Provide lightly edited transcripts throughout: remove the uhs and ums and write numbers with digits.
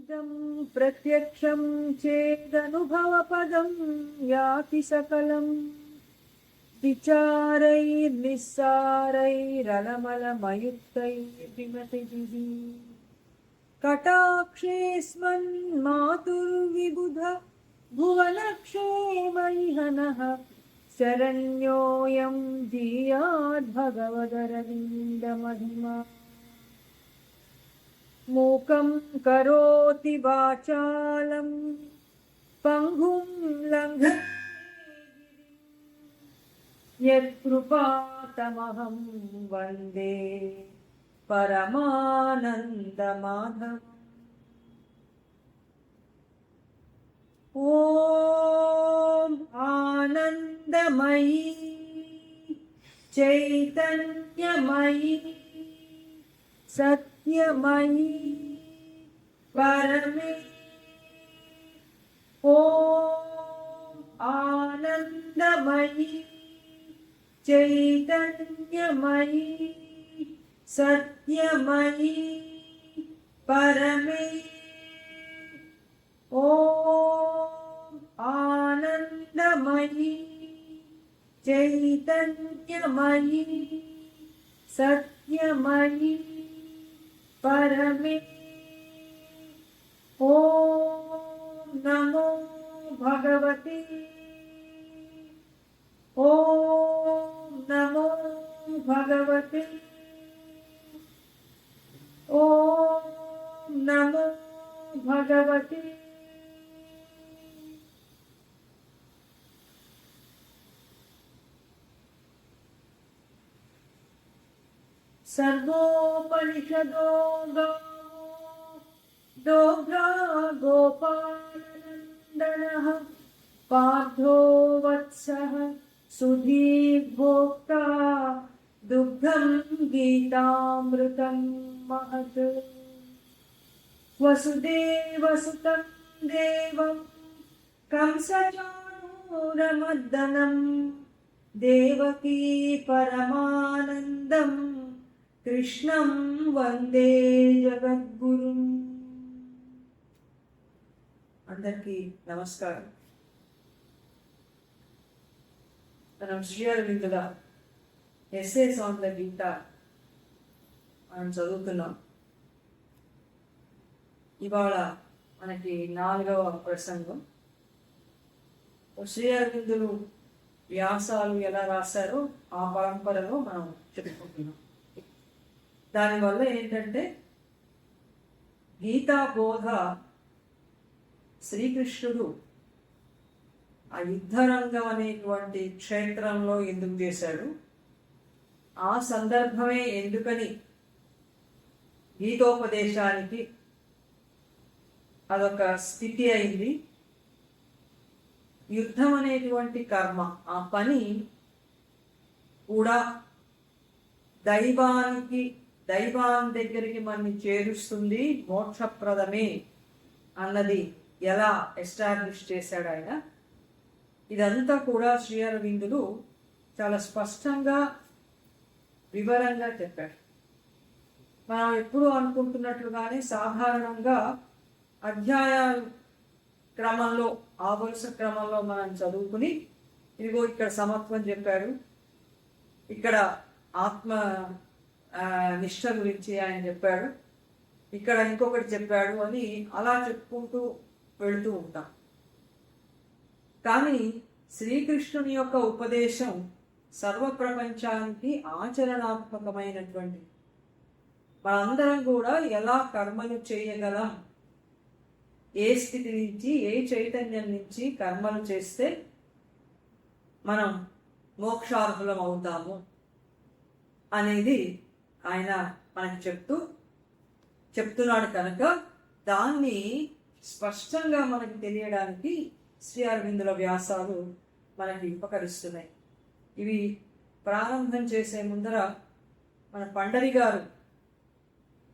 इदं प्रत्यक्षं चेदनुभवपदं याति सकलं विचारैर्निस्सारैरलमलमयुक्तैर्विमतिभिः कटाक्षेऽस्मन्मातुर्विबुध भुवनक्षेमैहनः शरण्योऽयं धीयाद्भगवदरविन्दमहिमा मूकं करोति वाचालं पङ्गुं लङ्घयति यत्कृपातमहं वन्दे परमानन्दमाधवम्। ॐ आनन्दमयी चैतन्यमयी सत्यमयी परमे ॐ आनन्दमयी चैतन्यमयी सत्यमयी परमे ॐ आनन्दमयी चैतन्यमयी सत्यमयी परमे ॐ नमो भगवते ॐ नमो भगवते ॐ नमो भगवते। सर्वोपनिषदो गावो दोग्धा गोपालनन्दनः पार्थो वत्सः सुधीर्भोक्ता दुग्धं गीतामृतं महत् वसुदेवसुतं देवं कंसचाणूरमर्दनं देवकी परमानन्दं कृष्णं वंदे जगद्गुरुं। అందరికీ నమస్కారం. మనం శ్రీ అరవిందుల ఎస్సేస్ ఆన్ ద గీత మనం చదువుతున్నాం. ఇవాళ మనకి 4వ ప్రసంగం. శ్రీ అరవిందులు వ్యాసాలు ఎలా రాశారో ఆ పరంపరలో మనం చెప్పుకుంటున్నాం. దానివల్ల ఏంటంటే గీతా బోధ శ్రీకృష్ణుడు ఆ యుద్ధరంగం అనేటువంటి క్షేత్రంలో ఎందుకు చేశాడు, ఆ సందర్భమే ఎందుకని గీతోపదేశానికి అదొక స్థితి అయింది. యుద్ధం అనేటువంటి కర్మ, ఆ పని కూడా దైవాన్ని దగ్గరికి మనని చేరుస్తుంది, మోక్షప్రదమే అన్నది ఎలా ఎస్టాబ్లిష్ చేశాడు ఆయన. ఇదంతా కూడా శ్రీ అరవిందులు చాలా స్పష్టంగా వివరంగా చెప్పాడు. మనం ఎప్పుడు అనుకుంటున్నట్లుగానే సాధారణంగా అధ్యాయాల క్రమంలో, ఆవరుస క్రమంలో మనం చదువుకుని ఇదిగో ఇక్కడ సమత్వం చెప్పాడు, ఇక్కడ ఆత్మ నిష్ఠ గురించి ఆయన చెప్పాడు, ఇక్కడ ఇంకొకటి చెప్పాడు అని అలా చెప్పుకుంటూ వెళుతూ ఉంటాం. కానీ శ్రీకృష్ణుని యొక్క ఉపదేశం సర్వప్రపంచానికి ఆచరణాత్మకమైనటువంటి, మనందరం కూడా ఎలా కర్మలు చేయగలం, ఏ స్థితి నుంచి, ఏ చైతన్యం నుంచి కర్మలు చేస్తే మనం మోక్షార్హులం అవుతాము అనేది ఆయన మనకి చెప్తున్నాడు. కనుక దాన్ని స్పష్టంగా మనకి తెలియడానికి శ్రీ అరవిందుల వ్యాసాలు మనకి ఉపకరిస్తున్నాయి. ఇవి ప్రారంభం చేసే ముందర మన పండరి గారు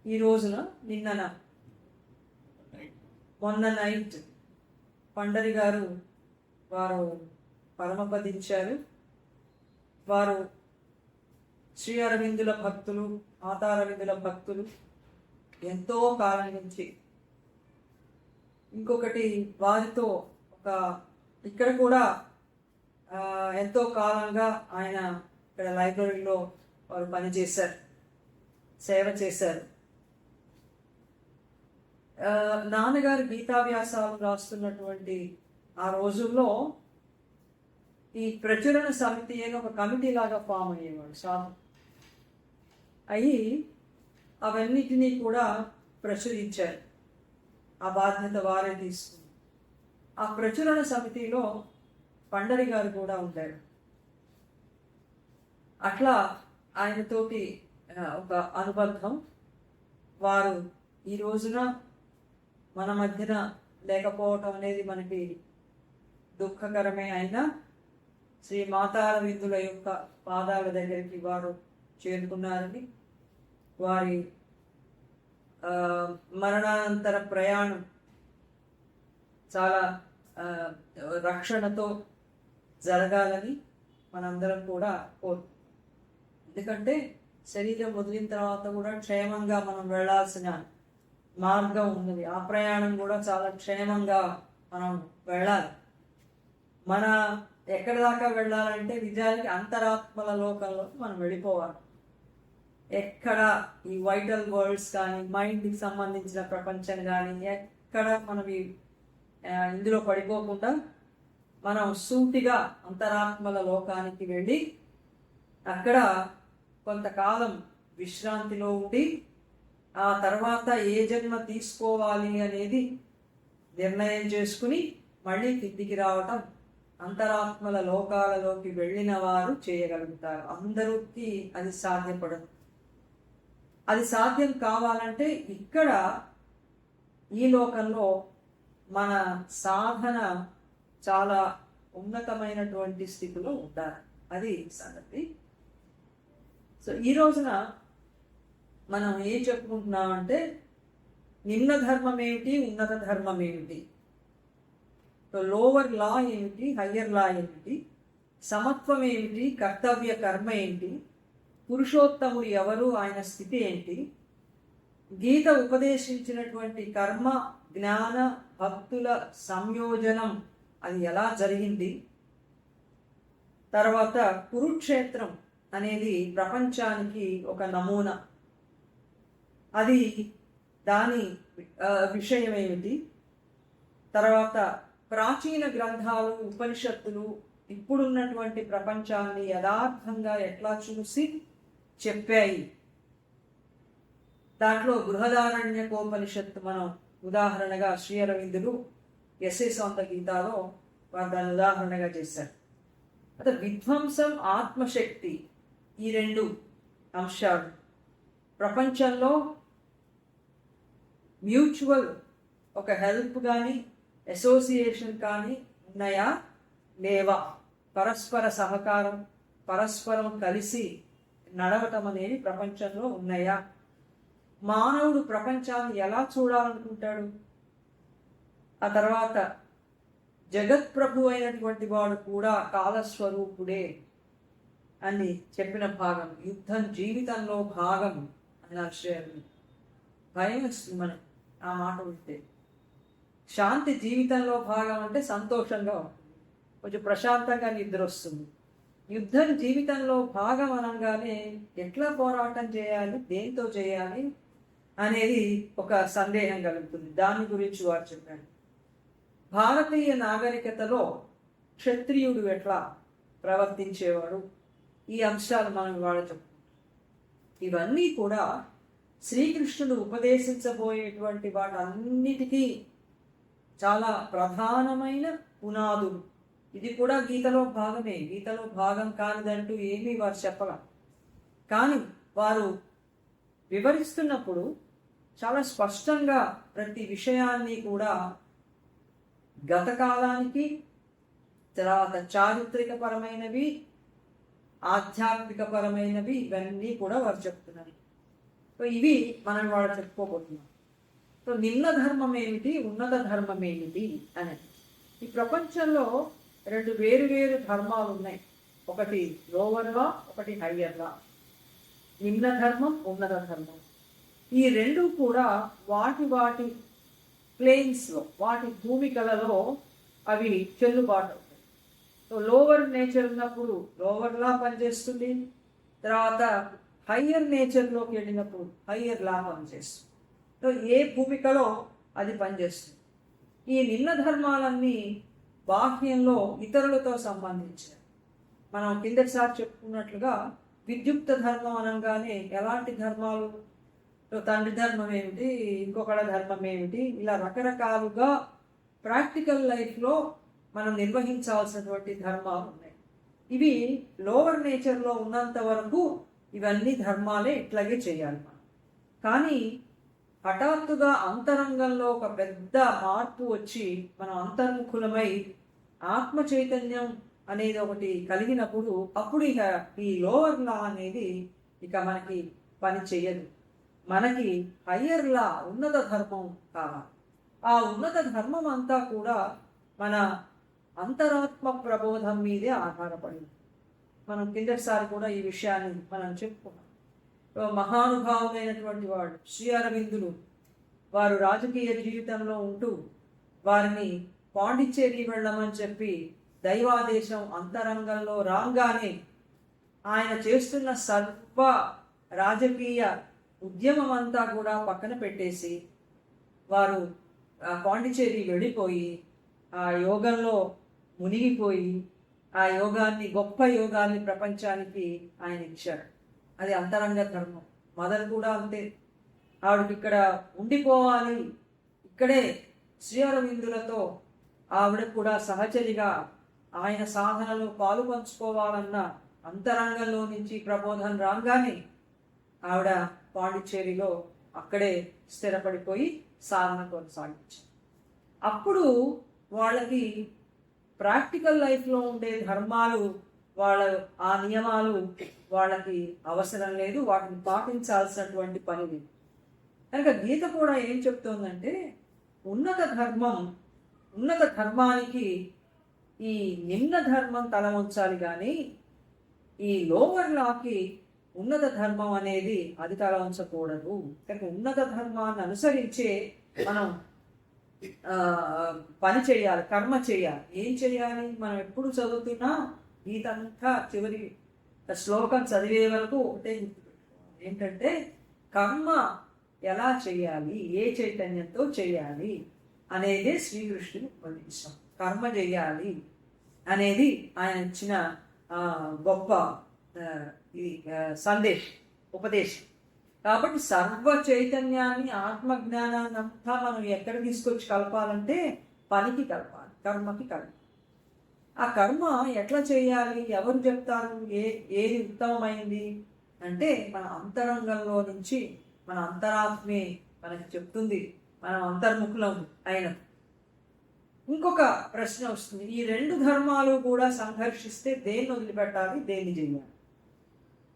ఈ రోజున మొన్న నైట్ పండరి గారు వారు పరమపదించారు. వారు శ్రీ అరవిందుల భక్తులు, మాతారవిందుల భక్తులు. ఎంతో కాలం నుంచి ఇంకొకటి వారితో ఒక ఇక్కడ కూడా ఎంతో కాలంగా ఆయన ఇక్కడ లైబ్రరీలో వారు పనిచేశారు, సేవ చేశారు. నాన్నగారు గీతావ్యాసాలు రాస్తున్నటువంటి ఆ రోజుల్లో ఈ ప్రచురణ సమితి అని ఒక కమిటీ లాగా ఫామ్ అయ్యేవాడు. అయ్యి అవన్నిటినీ కూడా ప్రచురించారు. ఆ బాధ్యత వారే తీసుకుని ఆ ప్రచురణ సమితిలో పండరి గారు కూడా ఉంటారు. అట్లా ఆయనతోటి ఒక అనుబంధం. వారు ఈ రోజున మన మధ్యన లేకపోవటం అనేది మనకి దుఃఖకరమే. అయినా శ్రీ మాతారవిందుల యొక్క పాదాల దగ్గరికి వారు చేరుకున్నారని, వారి మరణానంతర ప్రయాణం చాలా రక్షణతో జరగాలని మనందరం కూడా ఎందుకంటే శరీరం వదిలిన తర్వాత కూడా క్షేమంగా మనం వెళ్ళాల్సిన మార్గం ఉన్నది. ఆ ప్రయాణం కూడా చాలా క్షేమంగా మనం వెళ్ళాలి. మన ఎక్కడి దాకా వెళ్ళాలంటే నిజానికి అంతరాత్మల లోకంలో మనం వెళ్ళిపోవాలి. ఎక్కడ ఈ వైటల్ వరల్డ్స్ కానీ, మైండ్కి సంబంధించిన ప్రపంచం కానీ ఎక్కడ మనం ఇందులో పడిపోకుండా మనం సూటిగా అంతరాత్మల లోకానికి వెళ్ళి అక్కడ కొంతకాలం విశ్రాంతిలో ఉండి ఆ తర్వాత ఏ జన్మ తీసుకోవాలి అనేది నిర్ణయం చేసుకుని మళ్ళీ కిందికి రావటం అంతరాత్మల లోకాలలోకి వెళ్ళిన వారు చేయగలుగుతారు. అందరికీ అది సాధ్యపడదు. అది సాధ్యం కావాలంటే ఇక్కడ ఈ లోకంలో మన సాధన చాలా ఉన్నతమైనటువంటి స్థితిలో ఉండాలి. అది సంగతి. సో ఈ రోజున మనం ఏం చెప్పుకుంటున్నామంటే నిమ్న ధర్మం ఏమిటి, ఉన్నత ధర్మం ఏమిటి, లోవర్ లా ఏమిటి, హయ్యర్ లా ఏమిటి, సమత్వం ఏమిటి, కర్తవ్య కర్మ ఏంటి, పురుషోత్తముడు ఎవరు, ఆయన స్థితి ఏంటి, గీత ఉపదేశించినటువంటి కర్మ జ్ఞాన భక్తుల సంయోజనం అది ఎలా జరిగింది, తర్వాత కురుక్షేత్రం అనేది ప్రపంచానికి ఒక నమూనా, అది దాని విషయం ఏమిటి, తర్వాత ప్రాచీన గ్రంథాలు ఉపనిషత్తులు ఇప్పుడున్నటువంటి ప్రపంచాన్ని యథార్థంగా ఎట్లా చూసి చెప్పాయి. దాంట్లో బృహదారణ్యకోపనిషత్తు మనం ఉదాహరణగా శ్రీ అరవిందులు ఎస్ఏ సొంత గీతాలో వారు దాన్ని ఉదాహరణగా చేశారు. అంటే విధ్వంసం, ఆత్మశక్తి, ఈ రెండు అంశాలు ప్రపంచంలో మ్యూచువల్ ఒక హెల్ప్ కానీ అసోసియేషన్ కానీ ఉన్నాయా లేవా, పరస్పర సహకారం, పరస్పరం కలిసి నడవటం అనేది ప్రపంచంలో ఉన్నాయా, మానవుడు ప్రపంచాన్ని ఎలా చూడాలనుకుంటాడు, ఆ తర్వాత జగత్ప్రభు అయినటువంటి వాడు కూడా కాలస్వరూపుడే అని చెప్పిన భాగం, యుద్ధం జీవితంలో భాగం అని ఆశ్చర్యం. భయం వస్తుంది మనం ఆ మాట ఉంటే. శాంతి జీవితంలో భాగం అంటే సంతోషంగా ఉంటుంది, కొంచెం ప్రశాంతంగా నిద్ర వస్తుంది. యుద్ధం జీవితంలో భాగం అనగానే ఎట్లా పోరాటం చేయాలి, దేంతో చేయాలి అనేది ఒక సందేహం కలుగుతుంది. దాని గురించి వారు చెప్పారు. భారతీయ నాగరికతలో క్షత్రియుడు ఎట్లా ప్రవర్తించేవాడు, ఈ అంశాలు మనం ఇవాళ చెప్పుకుంటాం. ఇవన్నీ కూడా శ్రీకృష్ణుడు ఉపదేశించబోయేటువంటి వాటన్నిటికీ చాలా ప్రధానమైన పునాదులు. ఇది కూడా గీతలో భాగమే, గీతలో భాగం కానిదంటూ ఏమీ వారు చెప్పగలరు. కానీ వారు వివరిస్తున్నప్పుడు చాలా స్పష్టంగా ప్రతి విషయాన్ని కూడా గతకాలానికి, తర్వాత చారిత్రకపరమైనవి, ఆధ్యాత్మికపరమైనవి, ఇవన్నీ కూడా వారు చెప్తున్నారు. సో ఇవి మనం వాళ్ళు చెప్పుకోబోతున్నాం. సో నిమ్న ధర్మం ఏమిటి, ఉన్నత ధర్మం ఏమిటి అనేది. ఈ ప్రపంచంలో రెండు వేరు వేరు ధర్మాలు ఉన్నాయి. ఒకటి లోవర్ లా, ఒకటి హయ్యర్ లా. నిమ్న ధర్మం, ఉన్నత ధర్మం. ఈ రెండు కూడా వాటి వాటి ప్లేన్స్లో వాటి భూమికలలో అవి చెల్లుబాటు అవుతాయి. సో లోవర్ నేచర్ ఉన్నప్పుడు లోవర్లా పనిచేస్తుంది, తర్వాత హయ్యర్ నేచర్లోకి వెళ్ళినప్పుడు హయ్యర్లా పనిచేస్తుంది. సో ఏ భూమికలో అది పనిచేస్తుంది. ఈ నిమ్న ధర్మాలన్నీ బాహ్యంలో ఇతరులతో సంబంధించినవి. మనం కిందటిసారి చెప్పుకున్నట్లుగా విద్యుక్త ధర్మం అనగానే ఎలాంటి ధర్మాలు, తండ్రి ధర్మం ఏమిటి, ఇంకొకళ్ళ ధర్మం ఏమిటి, ఇలా రకరకాలుగా ప్రాక్టికల్ లైఫ్లో మనం నిర్వహించాల్సినటువంటి ధర్మాలు ఉన్నాయి. ఇవి లోవర్ నేచర్లో ఉన్నంత వరకు ఇవన్నీ ధర్మాలే ఇట్లాగే చేయాలి మనం. కానీ హఠాత్తుగా అంతరంగంలో ఒక పెద్ద మార్పు వచ్చి మనం అంతర్ముఖులమై ఆత్మ చైతన్యం అనేది ఒకటి కలిగినప్పుడు అప్పుడు ఇక ఈ లోవర్ లా అనేది ఇక మనకి పని చేయదు. మనకి హయ్యర్ లా, ఉన్నత ధర్మం కావాలి. ఆ ఉన్నత ధర్మం అంతా కూడా మన అంతరాత్మ ప్రబోధం మీదే ఆధారపడింది. మనం కిందసారి కూడా ఈ విషయాన్ని మనం చెప్పుకున్నాం. మహానుభావులైనటువంటి వాడు శ్రీ అరవిందులు వారు రాజకీయ జీవితంలో ఉంటూ వారిని పాండిచ్చేరి వెళ్ళమని చెప్పి దైవాదేశం అంతరంగంలో రాగానే ఆయన చేస్తున్న సర్వ రాజకీయ ఉద్యమం అంతా కూడా పక్కన పెట్టేసి వారు పాండిచ్చేరి వెళ్ళిపోయి ఆ యోగంలో మునిగిపోయి ఆ యోగాన్ని, గొప్ప యోగాన్ని ప్రపంచానికి ఆయన ఇచ్చారు. అది అంతరంగ ధర్మం. మదర్ కూడా అంతే. ఆవిడకి ఇక్కడ ఉండిపోవాలి, ఇక్కడే శ్రీ అరవిందులతో ఆవిడ కూడా సహచరిగా ఆయన సాధనలో పాలు పంచుకోవాలన్న అంతరంగంలో నుంచి ప్రబోధం రాగానే ఆవిడ పాండిచ్చేరిలో అక్కడే స్థిరపడిపోయి సాధన కొనసాగించారు. అప్పుడు వాళ్ళకి ప్రాక్టికల్ లైఫ్లో ఉండే ధర్మాలు, వాళ్ళ ఆ నియమాలు వాళ్ళకి అవసరం లేదు, వాటిని పాటించాల్సినటువంటి పని లేదు. కనుక గీత కూడా ఏం చెప్తోందంటే ఉన్నత ధర్మానికి ఈ నిమ్న ధర్మం తల ఉంచాలి, కానీ ఈ లోవర్ లాకి ఉన్నత ధర్మం అనేది అది తల ఉంచకూడదు. కనుక ఉన్నత ధర్మాన్ని అనుసరించే మనం పని చేయాలి, కర్మ చేయాలి. ఏం చేయాలి? మనం ఎప్పుడు చదువుతున్నా గీతంతా చివరి శ్లోకం చదివే వరకు ఒకటే గుర్తుపెట్టుకోవాలి. ఏంటంటే కర్మ ఎలా చేయాలి, ఏ చైతన్యంతో చేయాలి అనేదే శ్రీకృష్ణుని ఉపదేశం. కర్మ చేయాలి అనేది ఆయన ఇచ్చిన గొప్ప సందేశం, ఉపదేశం. కాబట్టి సర్వ చైతన్యాన్ని, ఆత్మజ్ఞానాన్ని అంతా మనం ఎక్కడ తీసుకొచ్చి కలపాలంటే పనికి కలపాలి, కర్మకి కలపాలి. ఆ కర్మ ఎట్లా చేయాలి, ఎవరు చెప్తారు, ఏది ఉత్తమమైంది అంటే మన అంతరంగంలో నుంచి మన అంతరాత్మే మనకి చెప్తుంది. మనం అంతర్ముఖులం అయిన. ఇంకొక ప్రశ్న వస్తుంది, ఈ రెండు ధర్మాలు కూడా సంఘర్షిస్తే దేన్ని వదిలిపెట్టాలి, దేన్ని చేయాలి?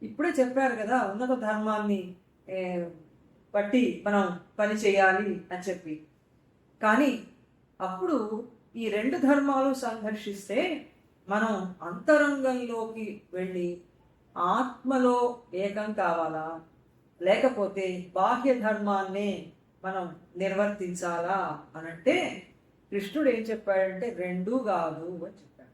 ఇప్పుడే చెప్పారు కదా, ఉన్నత ధర్మాన్ని బట్టి మనం పని చేయాలి అని చెప్పి. కానీ అప్పుడు ఈ రెండు ధర్మాలు సంఘర్షిస్తే మనం అంతరంగంలోకి వెళ్ళి ఆత్మలో ఏకం కావాలా, లేకపోతే బాహ్య ధర్మాన్నే మనం నిర్వర్తించాలా అనంటే కృష్ణుడు ఏం చెప్పాడంటే రెండూ కాదు అని చెప్పాడు.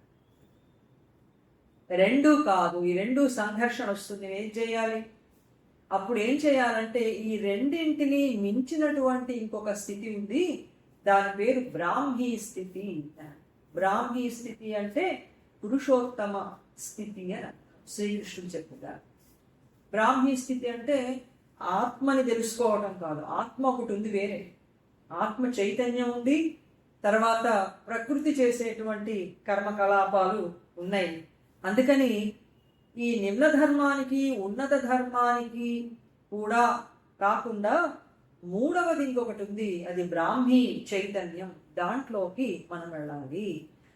రెండూ కాదు, ఈ రెండు సంఘర్షణ వస్తుంది. ఏం చేయాలి? అప్పుడు ఏం చేయాలంటే ఈ రెండింటిని మించినటువంటి ఇంకొక స్థితి ఉంది, దాని పేరు బ్రాహ్మీ స్థితి. బ్రాహ్మీ స్థితి అంటే పురుషోత్తమ స్థితి అని శ్రీకృష్ణుడు చెప్తారు. బ్రాహ్మీ స్థితి అంటే ఆత్మని తెలుసుకోవడం కాదు. ఆత్మ ఒకటి ఉంది, వేరే ఆత్మ చైతన్యం ఉంది, తర్వాత ప్రకృతి చేసేటువంటి కర్మకలాపాలు ఉన్నాయి. అందుకని ఈ నిమ్న ధర్మానికి, ఉన్నత ధర్మానికి కూడా కాకుండా మూడవది ఇంకొకటి ఉంది, అది బ్రాహ్మీ చైతన్యం. దాంట్లోకి మనం వెళ్ళాలి.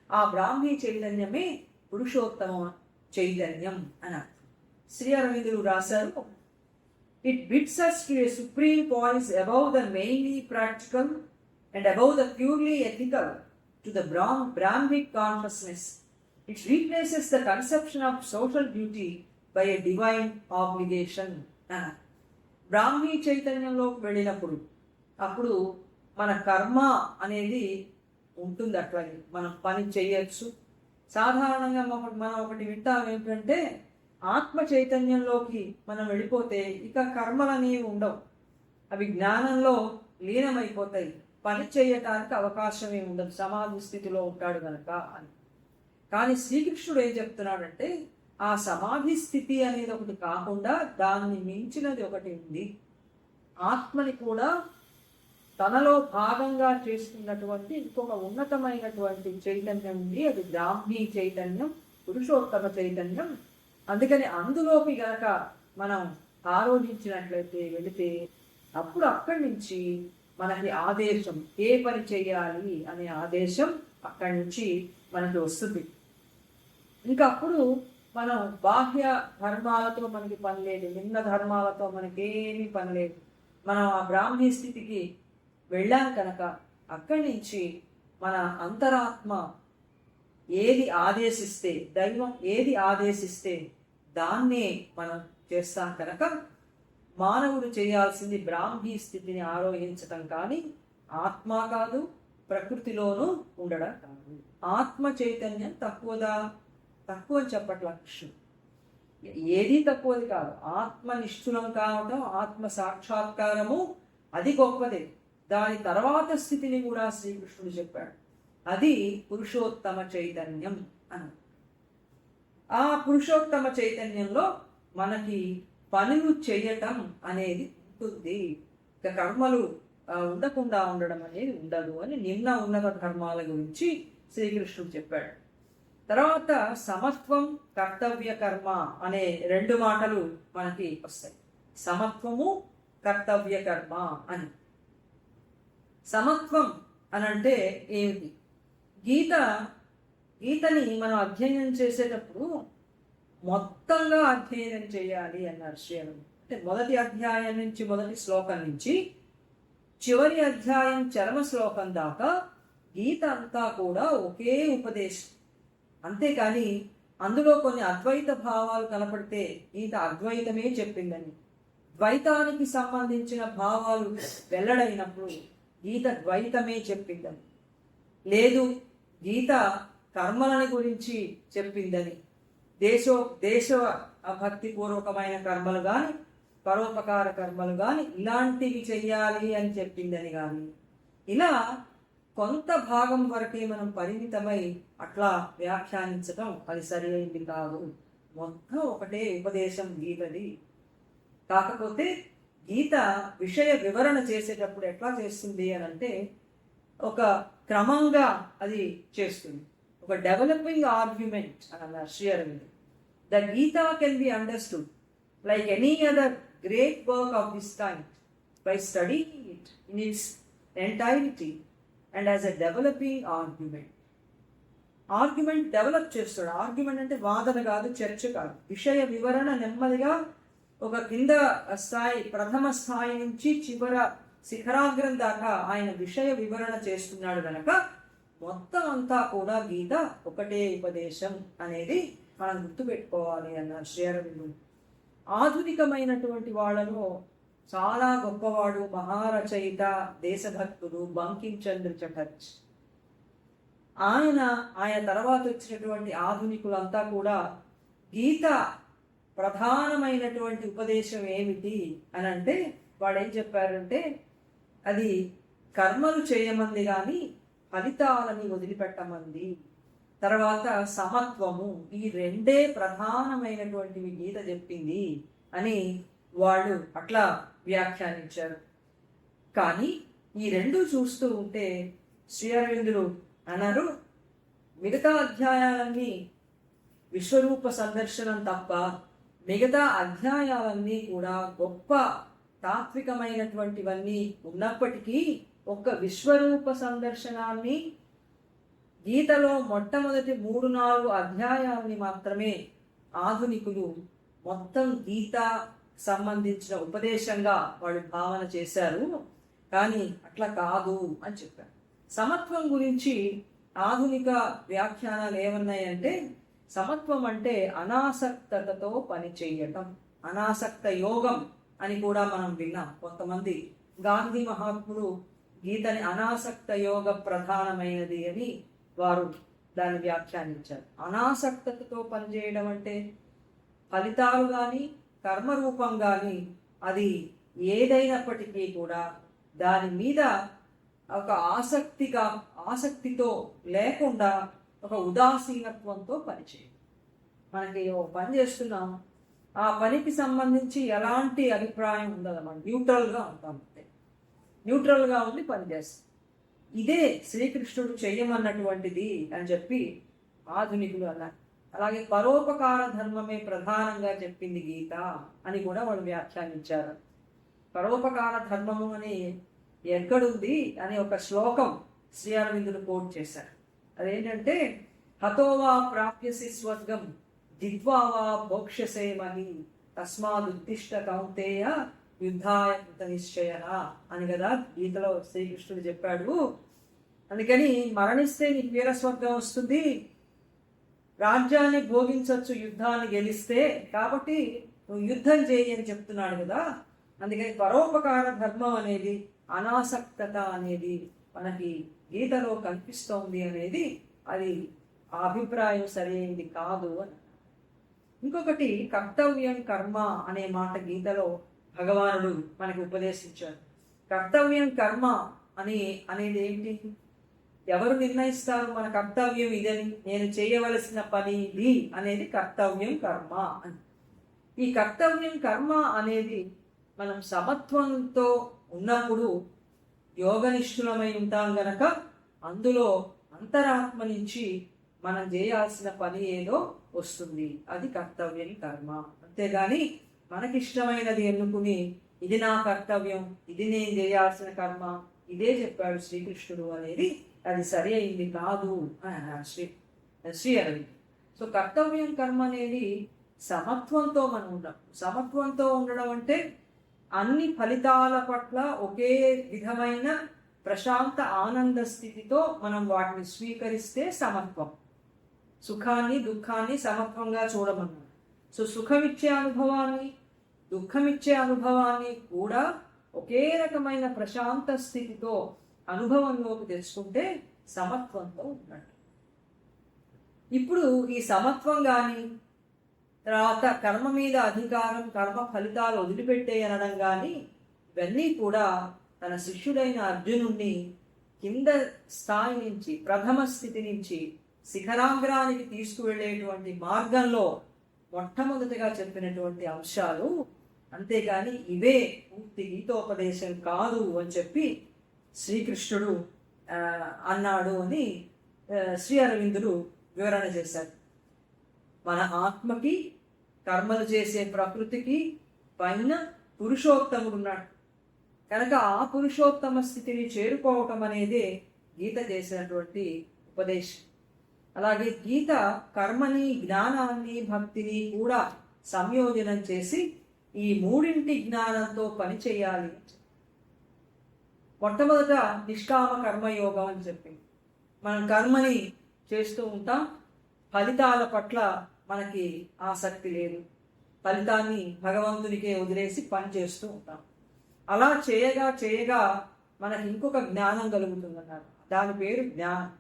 ఆ బ్రాహ్మీ చైతన్యమే పురుషోత్తమ చైతన్యం అని అర్థం. శ్రీ అరవిందులు రాశారు, it bids us to a supreme poise above the mainly practical and above the purely ethical to the Brahmic consciousness. It replaces the conception of social duty by a divine obligation. బ్రాహ్మీ చైతన్యంలోకి వెళ్ళినప్పుడు అప్పుడు మన కర్మ అనేది ఉంటుంది. అట్లాగే మనం పని చేయొచ్చు. సాధారణంగా మనం ఒకటి వింటాం ఏంటంటే, ఆత్మ చైతన్యంలోకి మనం వెళ్ళిపోతే ఇక కర్మలు అనేవి ఉండవు, అవి జ్ఞానంలో లీనమైపోతాయి, పని చేయటానికి అవకాశమే ఉండదు, సమాధి స్థితిలో ఉంటాడు కనుక అని. కానీ శ్రీకృష్ణుడు ఏం చెప్తున్నాడంటే, ఆ సమాధి స్థితి అనేది ఒకటి కాకుండా దాన్ని మించినది ఒకటి ఉంది. ఆత్మని కూడా తనలో భాగంగా చేసుకున్నటువంటి ఇంకొక ఉన్నతమైనటువంటి చైతన్యం ఉంది. అది బ్రాహ్మీ చైతన్యం, పురుషోత్తమ చైతన్యం. అందుకని అందులోకి గనక మనం ఆరోధించినట్లయితే, వెళితే అప్పుడు అక్కడి నుంచి మనకి ఆదేశం, ఏ పని చేయాలి అనే ఆదేశం అక్కడి నుంచి మనకి వస్తుంది. ఇంకా అప్పుడు మనం బాహ్య ధర్మాలతో మనకి పని లేదు, నిమ్న ధర్మాలతో మనకేమీ పని లేదు. మనం ఆ బ్రాహ్మీ స్థితికి వెళ్ళాం కనుక అక్కడి నుంచి మన అంతరాత్మ ఏది ఆదేశిస్తే, దైవం ఏది ఆదేశిస్తే దాన్నే మనం చేస్తాం కనుక మానవుడు చేయాల్సింది బ్రాహ్మీ స్థితిని ఆరోహించటం కానీ ఆత్మ కాదు, ప్రకృతిలోనూ ఉండడం కాదు. ఆత్మ చైతన్యం తక్కువ అని చెప్పట్ల కృష్ణుడు. ఏది తక్కువది కాదు. ఆత్మ నిష్ఠులం కావటం, ఆత్మ సాక్షాత్కారము అది గొప్పదే. దాని తర్వాత స్థితిని కూడా శ్రీకృష్ణుడు చెప్పాడు. అది పురుషోత్తమ చైతన్యం అని. ఆ పురుషోత్తమ చైతన్యంలో మనకి పనులు చేయటం అనేది ఉంటుంది. ఇక కర్మలు ఉండకుండా ఉండడం అనేది ఉండదు అని నిమ్న ఉన్నత ధర్మాల గురించి శ్రీకృష్ణుడు చెప్పాడు. తర్వాత సమత్వం, కర్తవ్య కర్మ అనే రెండు మాటలు మనకి వస్తాయి. సమత్వము, కర్తవ్య కర్మ అని. సమత్వం అనంటే ఏమిటి? గీతని మనం అధ్యయనం చేసేటప్పుడు మొత్తంగా అధ్యయనం చేయాలి అన్నారు శ్రీను. అంటే మొదటి అధ్యాయం నుంచి, మొదటి శ్లోకం నుంచి చివరి అధ్యాయం చరమ శ్లోకం దాకా గీత అంతా కూడా ఒకే ఉపదేశం. అంతేకాని అందులో కొన్ని అద్వైత భావాలు కనపడితే గీత అద్వైతమే చెప్పిందని, ద్వైతానికి సంబంధించిన భావాలు వెల్లడైనప్పుడు గీత ద్వైతమే చెప్పిందని, లేదు గీత కర్మలని గురించి చెప్పిందని, దేశ భక్తిపూర్వకమైన కర్మలు కానీ, పరోపకార కర్మలు కానీ, ఇలాంటివి చెయ్యాలి అని చెప్పిందని కానీ, ఇలా కొంత భాగం వరకే మనం పరిమితమై అట్లా వ్యాఖ్యానించటం అది సరి అయింది కాదు. మొత్తం ఒకటే ఉపదేశం గీతది. కాకపోతే గీత విషయ వివరణ చేసేటప్పుడు ఎట్లా చేస్తుంది అని అంటే, ఒక క్రమంగా అది చేస్తుంది. ఒక డెవలపింగ్ ఆర్గ్యుమెంట్ అని అన్నారు Shri Aravind. The Gita can be understood like any other great work of this kind by studying it in its entirety and as a developing argument. Argument develop చేస్తాడు. ఆర్గ్యుమెంట్ అంటే వాదన కాదు, చర్చ కాదు. విషయ వివరణ నెమ్మదిగా ఒక కింద స్థాయి, ప్రథమ స్థాయి నుంచి చివర శిఖరాగ్రం దాకా ఆయన విషయ వివరణ చేస్తున్నాడు కనుక మొత్తం అంతా కూడా గీత ఒకటే ఉపదేశం అనేది మనం గుర్తుపెట్టుకోవాలి అన్నారు శ్రీ అరవిందుడు. ఆధునికమైనటువంటి వాళ్ళలో చాలా గొప్పవాడు, మహారచయిత, దేశభక్తుడు బంకిం చంద్ర చటర్జీ. ఆయన తర్వాత వచ్చినటువంటి ఆధునికులంతా కూడా గీత ప్రధానమైనటువంటి ఉపదేశం ఏమిటి అని అంటే, వాడు ఏం చెప్పారంటే, అది కర్మలు చేయమంది కానీ ఫలితాలని వదిలిపెట్టమంది. తర్వాత సమత్వము, ఈ రెండే ప్రధానమైనటువంటివి గీత చెప్పింది అని వాళ్ళు అట్లా వ్యాఖ్యానించారు. కానీ ఈ రెండు చూస్తూ ఉంటే శ్రీ అరవిందులు అన్నారు, మిగతా అధ్యాయాలన్నీ విశ్వరూప సందర్శనం తప్ప మిగతా అధ్యాయాలన్నీ కూడా గొప్ప తాత్వికమైనటువంటివన్నీ ఉన్నప్పటికీ ఒక్క విశ్వరూప సందర్శనాన్ని, గీతలో మొట్టమొదటి 3-4 అధ్యాయాలని మాత్రమే ఆధునికులు మొత్తం గీత సంబంధించిన ఉపదేశంగా వాళ్ళు భావన చేశారు. కానీ అట్లా కాదు అని చెప్పారు. సమత్వం గురించి ఆధునిక వ్యాఖ్యానాలు ఏమన్నాయంటే, సమత్వం అంటే అనాసక్తతతో పని చేయటం, అనాసక్త యోగం అని కూడా మనం విన్నాం. కొంతమంది గాంధీ మహాత్ముడు గీతని అనాసక్త యోగ ప్రధానమైనది అని వారు దాన్ని వ్యాఖ్యానించారు. అనాసక్తతో పనిచేయడం అంటే ఫలితాలు కానీ కర్మరూపం కానీ అది ఏదైనప్పటికీ కూడా దాని మీద ఒక ఆసక్తితో లేకుండా ఒక ఉదాసీనత్వంతో పనిచేయడం. మనకి ఓ పని చేస్తున్నాం, ఆ పనికి సంబంధించి ఎలాంటి అభిప్రాయం ఉండదు, మనం న్యూట్రల్గా ఉంటాం, అంతే న్యూట్రల్గా ఉండి పనిచేస్తాం. ఇదే శ్రీకృష్ణుడు చెయ్యమన్నటువంటిది అని చెప్పి ఆధునికులు అన్నారు. అలాగే పరోపకార ధర్మమే ప్రధానంగా చెప్పింది గీత అని కూడా వాళ్ళు వ్యాఖ్యానించారు. పరోపకార ధర్మము అని ఎక్కడుంది అని ఒక శ్లోకం శ్రీ అరవిందులు కోట్ చేశారు. అదేంటంటే, హతోవా ప్రాప్యసి స్వర్గం జిద్వావా భోక్ష్యసే మహి తస్మాదుత్తిష్ట కౌంతేయ యుద్ధాయ కృత నిశ్చయ అని కదా గీతలో శ్రీకృష్ణుడు చెప్పాడు. అందుకని మరణిస్తే నీకు వీరస్వర్గం వస్తుంది, రాజ్యాన్ని భోగించవచ్చు యుద్ధాన్ని గెలిస్తే, కాబట్టి నువ్వు యుద్ధం చేయి అని చెప్తున్నాడు కదా. అందుకని పరోపకార ధర్మం అనేది, అనాసక్తత అనేది మనకి గీతలో కనిపిస్తోంది అనేది అది ఆ అభిప్రాయం సరైనది కాదు అని. ఇంకొకటి కర్తవ్యం కర్మ అనే మాట గీతలో భగవానుడు మనకి ఉపదేశించాడు. కర్తవ్యం కర్మ అనేది ఏంటి? ఎవరు నిర్ణయిస్తారు మన కర్తవ్యం ఇదని, నేను చేయవలసిన పని ఇది అనేది కర్తవ్యం కర్మ అని. ఈ కర్తవ్యం కర్మ అనేది మనం సమత్వంతో ఉన్నప్పుడు యోగనిష్ఠులమై ఉంటాం గనక అందులో అంతరాత్మ నుంచి మనం చేయాల్సిన పని ఏదో వస్తుంది, అది కర్తవ్యం కర్మ. అంతేగాని మనకిష్టమైనది ఎన్నుకుని ఇది నా కర్తవ్యం, ఇది నేను చేయాల్సిన కర్మ, ఇదే చెప్పాడు శ్రీకృష్ణుడు అనేది అది సరి అయింది కాదు అని అన్నారు శ్రీ అరవింద్. సో కర్తవ్యం కర్మ అనేది సమత్వంతో మనం ఉండడం. సమత్వంతో ఉండడం అంటే అన్ని ఫలితాల పట్ల ఒకే విధమైన ప్రశాంత ఆనంద స్థితితో మనం వాటిని స్వీకరిస్తే సమత్వం. సుఖాన్ని దుఃఖాన్ని సమత్వంగా చూడమన్నాడు. సో సుఖమిచ్చే అనుభవాన్ని దుఃఖమిచ్చే అనుభవాన్ని కూడా ఒకే రకమైన ప్రశాంత స్థితితో అనుభవంలోకి తెచ్చుకుంటే సమత్వంతో ఉన్నట్టు. ఇప్పుడు ఈ సమత్వం కానీ తర్వాత కర్మ మీద అధికారం, కర్మ ఫలితాలు వదిలిపెట్టే అనడం కానీ ఇవన్నీ కూడా తన శిష్యుడైన అర్జునుడిని కింద స్థాయి నుంచి ప్రథమ స్థితి నుంచి శిఖరాగ్రానికి తీసుకువెళ్ళేటువంటి మార్గంలో మొట్టమొదటిగా చెప్పినటువంటి అంశాలు. అంతేగాని ఇవే పూర్తి గీతోపదేశం కాదు అని చెప్పి శ్రీకృష్ణుడు అన్నాడు అని శ్రీ అరవిందులు వివరణ చేశారు. మన ఆత్మకి కర్మలు చేసే ప్రకృతికి పైన పురుషోత్తముడు ఉన్నాడు కనుక ఆ పురుషోత్తమ స్థితిని చేరుకోవటం అనేదే గీత చేసినటువంటి ఉపదేశం. అలాగే గీత కర్మని, జ్ఞానాన్ని, భక్తిని కూడా సంయోజనం చేసి ఈ మూడింటి జ్ఞానంతో పని చేయాలి. మొట్టమొదట నిష్కామ కర్మయోగం అని చెప్పి మనం కర్మని చేస్తూ ఉంటాం, ఫలితాల పట్ల మనకి ఆసక్తి లేదు, ఫలితాన్ని భగవంతునికే వదిలేసి పని చేస్తూ ఉంటాం. అలా చేయగా చేయగా మనకి ఇంకొక జ్ఞానం కలుగుతుందన్నారు. దాని పేరు జ్ఞానం.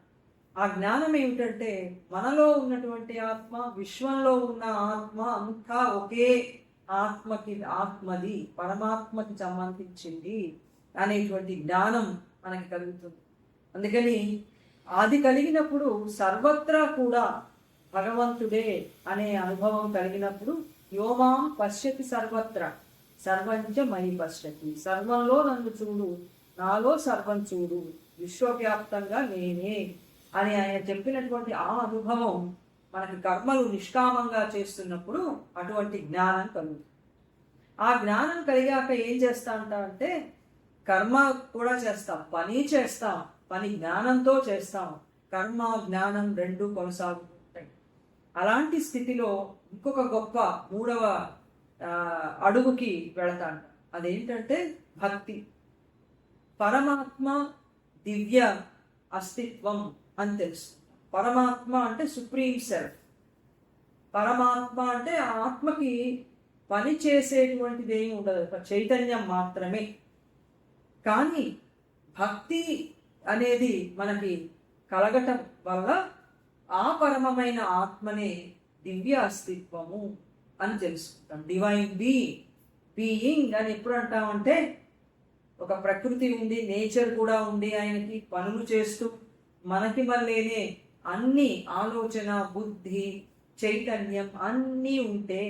ఆ జ్ఞానం ఏమిటంటే మనలో ఉన్నటువంటి ఆత్మ, విశ్వంలో ఉన్న ఆత్మ అంతా ఒకే ఆత్మది, పరమాత్మకి సంబంధించింది అనేటువంటి జ్ఞానం మనకి కలుగుతుంది. అందుకని అది కలిగినప్పుడు సర్వత్రా కూడా భగవంతుడే అనే అనుభవం కలిగినప్పుడు యోమాం పశ్యతి సర్వత్ర సర్వంచ మయి పశ్యతి, సర్వంలో నన్ను చూడు, నాలో సర్వం చూడు, విశ్వవ్యాప్తంగా నేనే అని ఆయన చెప్పినటువంటి ఆ అనుభవం మనకి కర్మలు నిష్కామంగా చేస్తున్నప్పుడు అటువంటి జ్ఞానం కలుగుతుంది. ఆ జ్ఞానం కలిగాక ఏం చేస్తా అంటే కర్మ కూడా చేస్తాం, పని చేస్తాం, పని జ్ఞానంతో చేస్తాం. కర్మ జ్ఞానం రెండు కొనసాగుతుంటాయి. అలాంటి స్థితిలో ఇంకొక గొప్ప మూడవ అడుగుకి వెళతాడు. అదేంటంటే భక్తి. పరమాత్మ దివ్య అస్తిత్వం అని తెలుసు. పరమాత్మ అంటే సుప్రీం సెల్ఫ్. పరమాత్మ అంటే ఆత్మకి పని చేసేటువంటిది ఏమి ఉండదు, చైతన్యం మాత్రమే. కానీ భక్తి అనేది మనకి కలగటం వల్ల ఆ పరమమైన ఆత్మనే దివ్య అస్తిత్వము అని తెలుసుకుంటాం. డివైన్ బీయింగ్ అని ఎప్పుడు అంటామంటే, ఒక ప్రకృతి ఉండి, నేచర్ కూడా ఉండి, ఆయనకి పనులు చేస్తూ మనకి మళ్ళీనే అన్ని ఆలోచన, బుద్ధి, చైతన్యం అన్నీ ఉంటే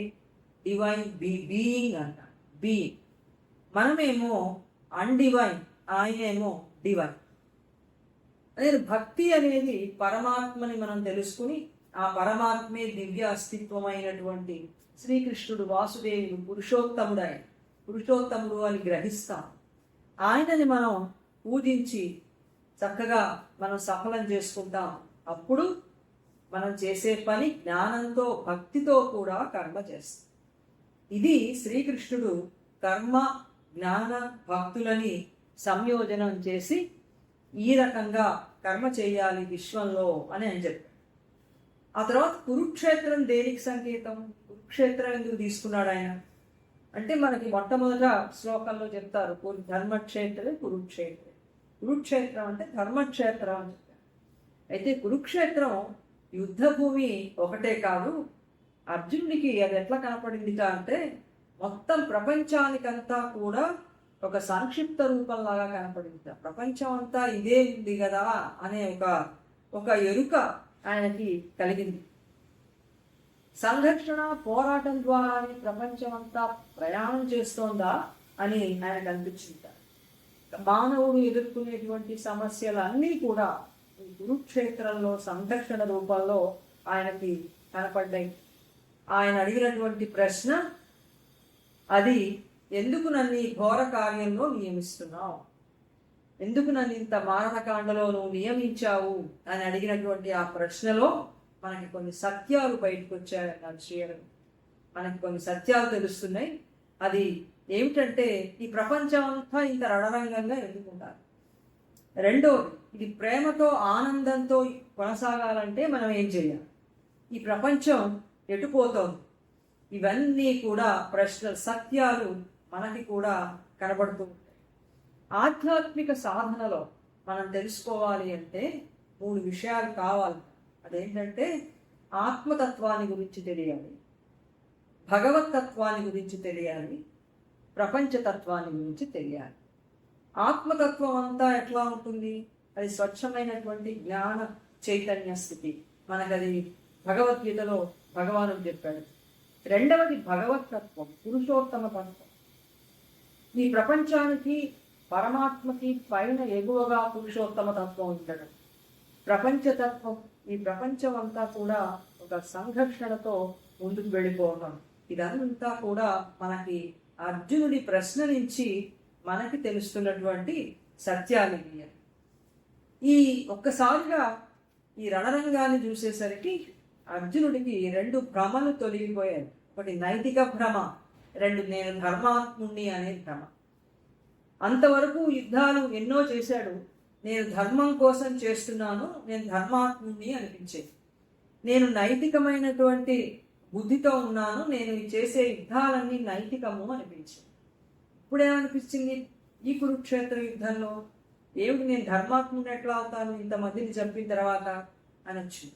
డివైన్ బీయింగ్ అంట. బీయింగ్. మనమేమో అన్డివైన్, ఆయనేమో డివైన్. అదే భక్తి అనేది పరమాత్మని మనం తెలుసుకుని, ఆ పరమాత్మే దివ్య అస్తిత్వమైనటువంటి శ్రీకృష్ణుడు, వాసుదేవుడు, పురుషోత్తముడు అని గ్రహిస్తాం. ఆయనని మనం పూజించి చక్కగా మనం సఫలం చేసుకుంటాం. అప్పుడు మనం చేసే పని జ్ఞానంతో, భక్తితో కూడా కర్మ చేస్తాం. ఇది శ్రీకృష్ణుడు కర్మ, జ్ఞాన, భక్తులని సంయోజనం చేసి ఈ రకంగా కర్మ చేయాలి విశ్వంలో అని ఆయన చెప్పాడు. ఆ తర్వాత కురుక్షేత్రం దేనికి సంకేతం? కురుక్షేత్రం ఎందుకు తీసుకున్నాడు ఆయన అంటే, మనకి మొట్టమొదట శ్లోకంలో చెప్తారు, ధర్మక్షేత్రే కురుక్షేత్రే. కురుక్షేత్రం అంటే ధర్మక్షేత్రం అని చెప్పారు. అయితే కురుక్షేత్రం యుద్ధభూమి ఒకటే కాదు, అర్జునుడికి అది ఎట్లా కనపడింది అంటే, మొత్తం ప్రపంచానికంతా కూడా ఒక సంక్షిప్త రూపంలాగా కనపడింది. ప్రపంచం అంతా ఇదే ఉంది కదా అనే ఒక ఎరుక ఆయనకి కలిగింది. సంఘర్షణ, పోరాటం ద్వారా ప్రపంచం అంతా ప్రయాణం చేస్తోందా అని ఆయనకు అనిపించింది. మానవుడు ఎదుర్కొనేటువంటి సమస్యలన్నీ కూడా ఈ కురుక్షేత్రంలో సంఘర్షణ రూపంలో ఆయనకి కనపడ్డాయి. ఆయన అడిగినటువంటి ప్రశ్న అది, ఎందుకు నన్ను ఈ ఘోర కార్యంలో నియమిస్తున్నావు, ఎందుకు నన్ను ఇంత మారణకాండలో నువ్వు నియమించావు అని అడిగినటువంటి ఆ ప్రశ్నలో మనకి కొన్ని సత్యాలు బయటకు వచ్చాయన్నారు శ్రీయరుడు. మనకి కొన్ని సత్యాలు తెలుస్తున్నాయి. అది ఏమిటంటే, ఈ ప్రపంచం అంతా ఇంత రణరంగంగా ఎదుర్కొంటారు. రెండోది, ఇది ప్రేమతో, ఆనందంతో కొనసాగాలంటే మనం ఏం చేయాలి? ఈ ప్రపంచం ఎటుపోతోంది? ఇవన్నీ కూడా ప్రశ్నలు, సత్యాలు మనకి కూడా కనబడుతూ ఉంటాయి. ఆధ్యాత్మిక సాధనలో మనం తెలుసుకోవాలి అంటే 3 విషయాలు కావాలి. అదేంటంటే, ఆత్మతత్వాన్ని గురించి తెలియాలి, భగవతత్వాన్ని గురించి తెలియాలి, ప్రపంచతత్వాన్ని గురించి తెలియాలి. ఆత్మతత్వం అంతా ఎట్లా ఉంటుంది? అది స్వచ్ఛమైనటువంటి జ్ఞాన చైతన్య స్థితి. మనకది భగవద్గీతలో భగవానుడు చెప్పాడు. రెండవది భగవతత్వం, పురుషోత్తమ తత్వం. ఈ ప్రపంచానికి, పరమాత్మకి పైన ఎగువగా పురుషోత్తమ తత్వం ఉండడం. ప్రపంచతత్వం, ఈ ప్రపంచం అంతా కూడా ఒక సంఘర్షణతో ముందుకు వెళ్ళిపోవడం. ఇదంతా కూడా మనకి అర్జునుడి ప్రశ్న నుంచి మనకి తెలుస్తున్నటువంటి సత్యాలు. ఈ ఒక్కసారిగా ఈ రణరంగాన్ని చూసేసరికి అర్జునుడికి 2 భ్రమలు తొలగిపోయాయి. ఒకటి నైతిక భ్రమ, 2 నేను ధర్మాత్ముణ్ణి అనే భ్రమ. అంతవరకు యుద్ధాలు ఎన్నో చేశాడు, నేను ధర్మం కోసం చేస్తున్నాను, నేను ధర్మాత్ముణ్ణి అనిపించేది. నేను నైతికమైనటువంటి బుద్ధితో ఉన్నాను, నేను చేసే యుద్ధాలన్నీ నైతికము అనిపించింది. ఇప్పుడేమనిపించింది? ఈ కురుక్షేత్ర యుద్ధంలో ఏమిటి, నేను ధర్మాత్ముని ఎట్లా అవుతాను ఇంతమందిని చంపిన తర్వాత అనొచ్చు.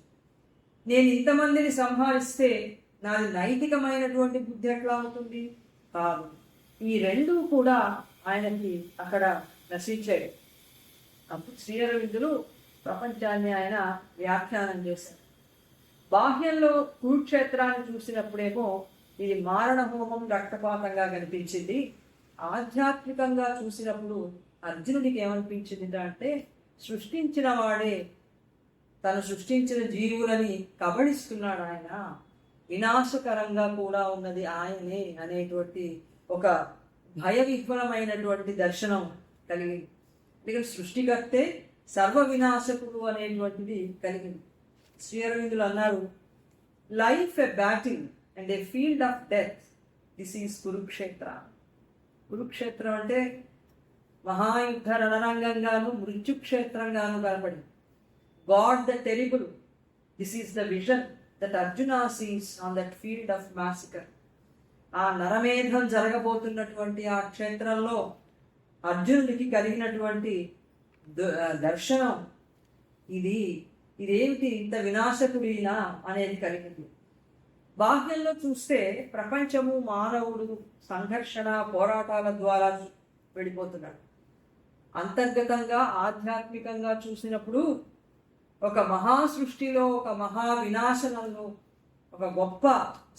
నేను ఇంతమందిని సంహరిస్తే నాది నైతికమైనటువంటి బుద్ధి ఎట్లా అవుతుంది? కాదు. ఈ 2 కూడా ఆయనకి అక్కడ నశించాయి. అప్పుడు శ్రీరవిందులు ప్రపంచాన్ని ఆయన వ్యాఖ్యానం చేశారు. బాహ్యంలో కురుక్షేత్రాన్ని చూసినప్పుడేమో ఇది మారణ హోమం, రక్తపాతంగా కనిపించింది. ఆధ్యాత్మికంగా చూసినప్పుడు అర్జునుడికి ఏమనిపించింది అంటే, సృష్టించిన వాడే తను సృష్టించిన జీవులని కబళిస్తున్నాడు ఆయన, వినాశకరంగా కూడా ఉన్నది ఆయనే అనేటువంటి ఒక భయ విహ్వలమైనటువంటి దర్శనం కలిగింది. ఇక్కడ సృష్టికర్తే సర్వ వినాశకుడు అనేటువంటిది కలిగింది. శ్రీరవిందులు అన్నారు, life a battle and a field of death, this is Kurukshetra. కురుక్షేత్రం అంటే మహాయుద్ధ రణరంగంగాను, మృత్యుక్షేత్రంగాను కనపడింది. God the terrible, this is the vision that Arjuna sees on that field of massacre. ఆ నరమేధం జరగబోతున్నటువంటి ఆ క్షేత్రంలో అర్జునుడికి కలిగినటువంటి దర్శనం ఇదేమిటి ఇంత వినాశకుడినా అనేది కలిగింది. బాహ్యంలో చూస్తే ప్రపంచము మానవుడు సంఘర్షణ పోరాటాల ద్వారా వెళ్ళిపోతున్నాడు. అంతర్గతంగా ఆధ్యాత్మికంగా చూసినప్పుడు ఒక మహా సృష్టిలో ఒక మహా వినాశనంలో ఒక గొప్ప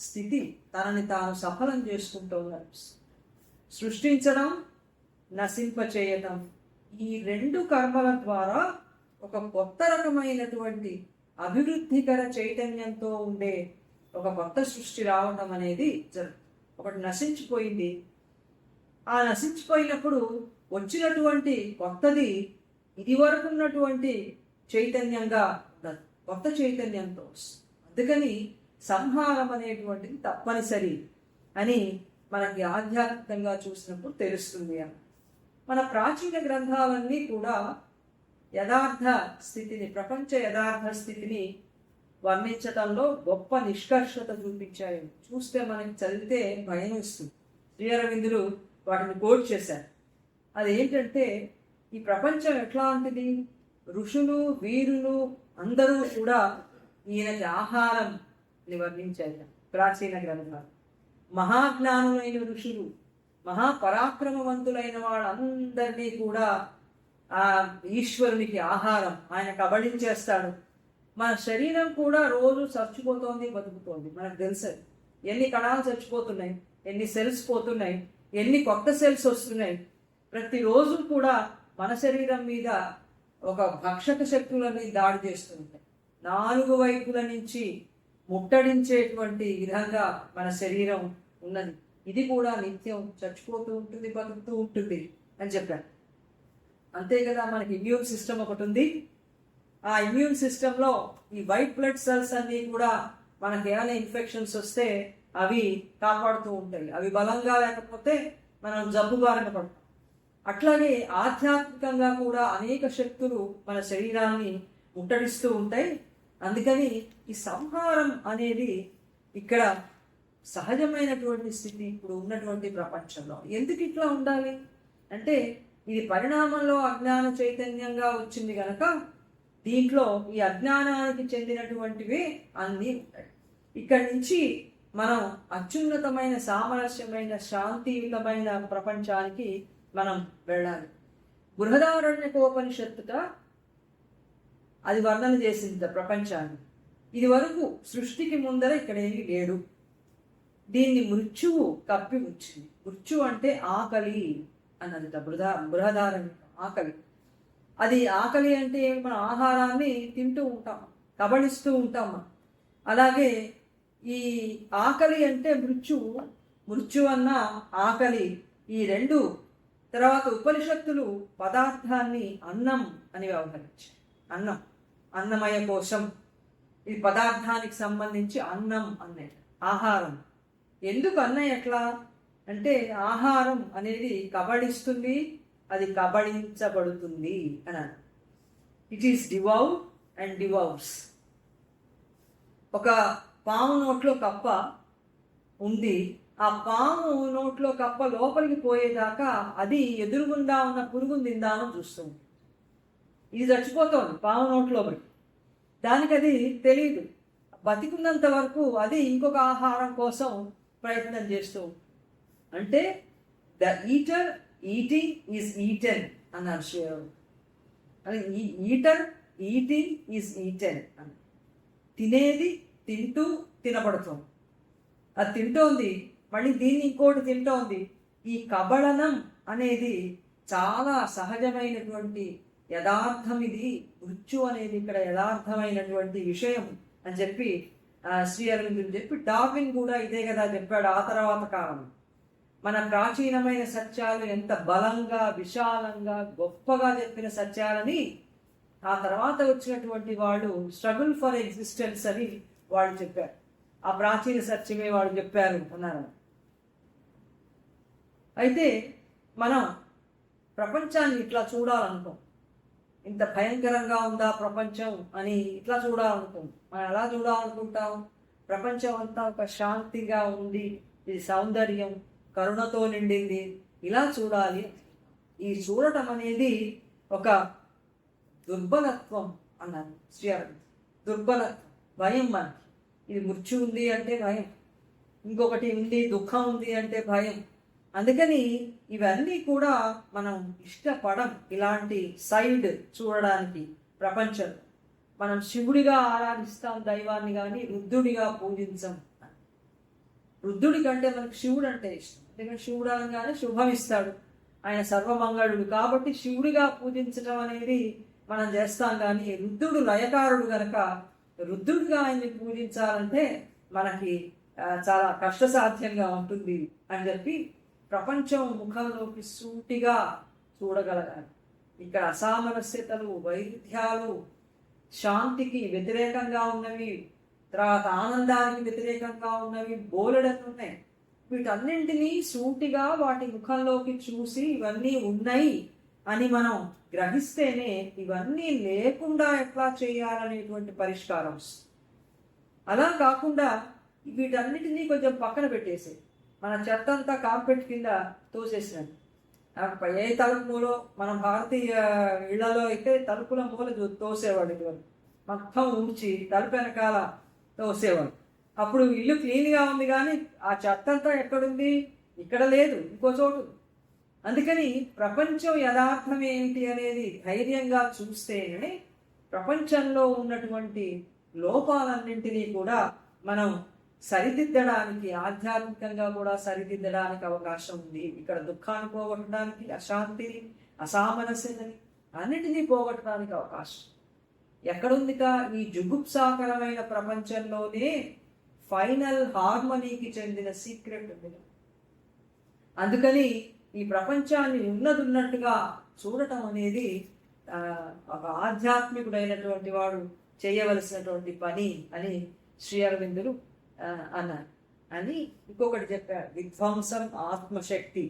స్థితి తనని తాను సఫలం చేసుకుంటూ ఉన్నాడు. సృష్టించడం, నశింపచేయటం, ఈ రెండు కర్మల ద్వారా ఒక కొత్త రకమైనటువంటి అభివృద్ధికర చైతన్యంతో ఉండే ఒక కొత్త సృష్టి రావటం అనేది ఒకటి నశించిపోయింది. ఆ నశించిపోయినప్పుడు వచ్చినటువంటి కొత్తది ఇది వరకు ఉన్నటువంటి చైతన్యంగా ఉండదు, కొత్త చైతన్యంతో. అందుకని సంహారం అనేటువంటిది తప్పనిసరి అని మనకి ఆధ్యాత్మికంగా చూసినప్పుడు తెలుస్తుంది. మన ప్రాచీన గ్రంథాలన్నీ కూడా యథార్థ స్థితిని, ప్రపంచ యథార్థ స్థితిని వర్ణించటంలో గొప్ప నిష్కర్షత చూపించాయి. చూస్తే మనకి చదివితే భయం ఇస్తుంది. శ్రీ అరవిందులు వాటిని కోట్ చేశారు. అదేంటంటే ఈ ప్రపంచం ఎట్లాంటిది, ఋషులు వీరులు అందరూ కూడా ఈయనకి ఆహారం వర్ణించారు ప్రాచీన గ్రంథాలు. మహాజ్ఞానులైన ఋషులు, మహాపరాక్రమవంతులైన వాళ్ళందరినీ కూడా ఆ ఈశ్వరునికి ఆహారం, ఆయన కబళించేస్తాడు. మన శరీరం కూడా రోజు చచ్చిపోతోంది, బతుకుతోంది. మనకు తెలుసు ఎన్ని కణాలు చచ్చిపోతున్నాయి, ఎన్ని సెల్స్ పోతున్నాయి, ఎన్ని కొత్త సెల్స్ వస్తున్నాయి. ప్రతిరోజు కూడా మన శరీరం మీద ఒక భక్షక శక్తులని దాడి చేస్తుంటాయి. 4 వైపుల నుంచి ముట్టడించేటువంటి విధంగా మన శరీరం ఉన్నది. ఇది కూడా నిత్యం చచ్చిపోతూ ఉంటుంది, బతుకుతూ ఉంటుంది అని చెప్పారు. అంతే కదా, మనకి ఇమ్యూన్ సిస్టమ్ ఒకటి ఉంది. ఆ ఇమ్యూన్ సిస్టంలో ఈ వైట్ బ్లడ్ సెల్స్ అన్నీ కూడా మనకి ఏమైనా ఇన్ఫెక్షన్స్ వస్తే అవి కాపాడుతూ ఉంటాయి. అవి బలంగా లేకపోతే మనం జబ్బు బారిన పడతాం. అట్లాగే ఆధ్యాత్మికంగా కూడా అనేక శక్తులు మన శరీరాన్ని ముట్టడిస్తూ ఉంటాయి. అందుకని ఈ సంహారం అనేది ఇక్కడ సహజమైనటువంటి స్థితి ఇప్పుడు ఉన్నటువంటి ప్రపంచంలో. ఎందుకు ఇట్లా ఉండాలి అంటే ఇది పరిణామంలో అజ్ఞాన చైతన్యంగా వచ్చింది కనుక దీంట్లో ఈ అజ్ఞానానికి చెందినటువంటివి అన్నీ ఉంటాయి. ఇక్కడి నుంచి మనం అత్యున్నతమైన సామరస్యమైన శాంతియుతమైన ప్రపంచానికి మనం వెళ్ళాలి. బృహదారణ్యకోపనిషత్తుట అది వర్ణన చేసింది ప్రపంచాన్ని. ఇది వరకు సృష్టికి ముందర ఇక్కడ ఏమి లేడు. దీన్ని మృత్యువు కప్పి వచ్చింది. మృత్యు అంటే ఆకలి అన్నది బృహదారణ్య ఆకలి. అది ఆకలి అంటే మన ఆహారాన్ని తింటూ ఉంటాం, కబళిస్తూ ఉంటాం. అలాగే ఈ ఆకలి అంటే మృత్యు అన్న ఆకలి, ఈ రెండు. తర్వాత ఉపనిషత్తులు పదార్థాన్ని అన్నం అని వ్యవహరించాయి. అన్నమయ కోశం, ఇది పదార్థానికి సంబంధించి అన్నం అనే ఆహారం. ఎందుకు ఎట్లా అంటే ఆహారం అనేది కబళిస్తుంది, అది కబళించబడుతుంది అని. It is devour and devours. ఒక పాము నోట్లో కప్ప ఉంది. ఆ పాము నోట్లో కప్ప లోపలికి పోయేదాకా అది ఎదురుగుండా ఉన్న పురుగును తిందామని చూస్తుంది. ఇది చచ్చిపోతుంది పాము నోట్లో పడి. దానికి అది తెలియదు. బతికున్నంత వరకు అది ఇంకొక ఆహారం కోసం ప్రయత్నం చేస్తూ. అంటే the eater eating is eaten అన్నారు శ్రీరాముడు. అది ఈటర్ ఈటింగ్ ఈజ్ ఈటెన్ అని. తినేది తింటూ తినబడుతుంది. అది తింటోంది, మళ్ళీ దీన్ని ఇంకోటి తింటోంది. ఈ కబళనం అనేది చాలా సహజమైనటువంటి యథార్థం. ఇది మృత్యు అనేది ఇక్కడ యథార్థమైనటువంటి విషయం అని చెప్పి శ్రీ అరవిందుడు చెప్పి, డార్విన్ కూడా ఇదే కదా చెప్పాడు. ఆ తర్వాత కాలం మన ప్రాచీనమైన సత్యాలు ఎంత బలంగా విశాలంగా గొప్పగా చెప్పిన సత్యాలని ఆ తర్వాత వచ్చినటువంటి వాళ్ళు స్ట్రగుల్ ఫర్ ఎగ్జిస్టెన్స్ అని వాళ్ళు చెప్పారు. ఆ ప్రాచీన సత్యమే వాళ్ళు చెప్పారు అన్నారు. అయితే మనం ప్రపంచాన్ని ఇట్లా చూడాలనుకోం. ఇంత భయంకరంగా ఉందా ప్రపంచం అని ఇట్లా చూడాలనుకోం. మనం ఎలా చూడాలనుకుంటాం? ప్రపంచం అంతా ఒక శాంతిగా ఉంది, ఇది సౌందర్యం, కరుణతో నిండింది, ఇలా చూడాలి. ఈ చూడటం అనేది ఒక దుర్బలత్వం అన్నారు శ్రీ అరవింద్. దుర్బలత్వం, భయం. మనకి ఇది మృత్యు ఉంది అంటే భయం, ఇంకొకటి ఉంది దుఃఖం ఉంది అంటే భయం. అందుకని ఇవన్నీ కూడా మనం ఇష్టపడం ఇలాంటి సైడ్ చూడడానికి. ప్రపంచం మనం శివుడిగా ఆరాధిస్తాం దైవాన్ని, కానీ రుద్రుడిగా పూజించం. రుద్రుడి కంటే మనకు శివుడు అంటే ఇష్టం, ఎందుకంటే శివుడు అనగానే శుభం ఇస్తాడు, ఆయన సర్వమంగళుడు. కాబట్టి శివుడిగా పూజించడం అనేది మనం చేస్తాం. కానీ రుద్రుడు లయకారుడు కనుక రుద్రుడిగా ఆయన్ని పూజించాలంటే మనకి చాలా కష్టసాధ్యంగా ఉంటుంది అని చెప్పి ప్రపంచం ముఖంలోకి సూటిగా చూడగలగాలి. ఇక్కడ అసామరస్యతలు, వైరుధ్యాలు, శాంతికి వ్యతిరేకంగా ఉన్నవి, తర్వాత ఆనందానికి వ్యతిరేకంగా ఉన్నవి బోలెడన్ని ఉన్నాయి. వీటన్నింటినీ సూటిగా వాటి ముఖంలోకి చూసి ఇవన్నీ ఉన్నాయి అని మనం గ్రహిస్తేనే ఇవన్నీ లేకుండా ఎట్లా చేయాలనేటువంటి పరిష్కారం వస్తుంది. అలా కాకుండా వీటన్నిటినీ కొంచెం పక్కన పెట్టేసి మన చెత్త అంతా కార్పెట్ కింద తోసేసినట్టు. ఏ తలుపు మూలో మన భారతీయ ఇళ్లలో అయితే తలుపుల మూల తోసేవాడు, ఇటువంటి మొత్తం ఊడ్చి తలుపు వెనకాల తోసేవాడు. అప్పుడు ఇల్లు క్లీన్గా ఉంది, కానీ ఆ చెత్త అంతా ఎక్కడుంది? ఇక్కడ లేదు, ఇంకో చోటు. అందుకని ప్రపంచం యథార్థం ఏంటి అనేది ధైర్యంగా చూస్తేనే ప్రపంచంలో ఉన్నటువంటి లోపాలన్నింటినీ కూడా మనం సరిదిద్దడానికి, ఆధ్యాత్మికంగా కూడా సరిదిద్దడానికి అవకాశం ఉంది. ఇక్కడ దుఃఖాన్ని పోగొట్టడానికి, అశాంతిని, అసామరస్యతని అన్నిటినీ పోగొట్టడానికి అవకాశం ఎక్కడుందిక? ఈ జుగుప్సాకరమైన ప్రపంచంలోనే ఫైనల్ హార్మనీకి చెందిన సీక్రెట్ ఉంది. అందుకని ఈ ప్రపంచాన్ని ఉన్నట్టుగా చూడటం అనేది ఒక ఆధ్యాత్మికుడైనటువంటి వాడు చేయవలసినటువంటి పని అని శ్రీ అరవిందులు అన్నారు. అని ఇంకొకటి చెప్పారు, విధ్వంసం ఆత్మశక్తి.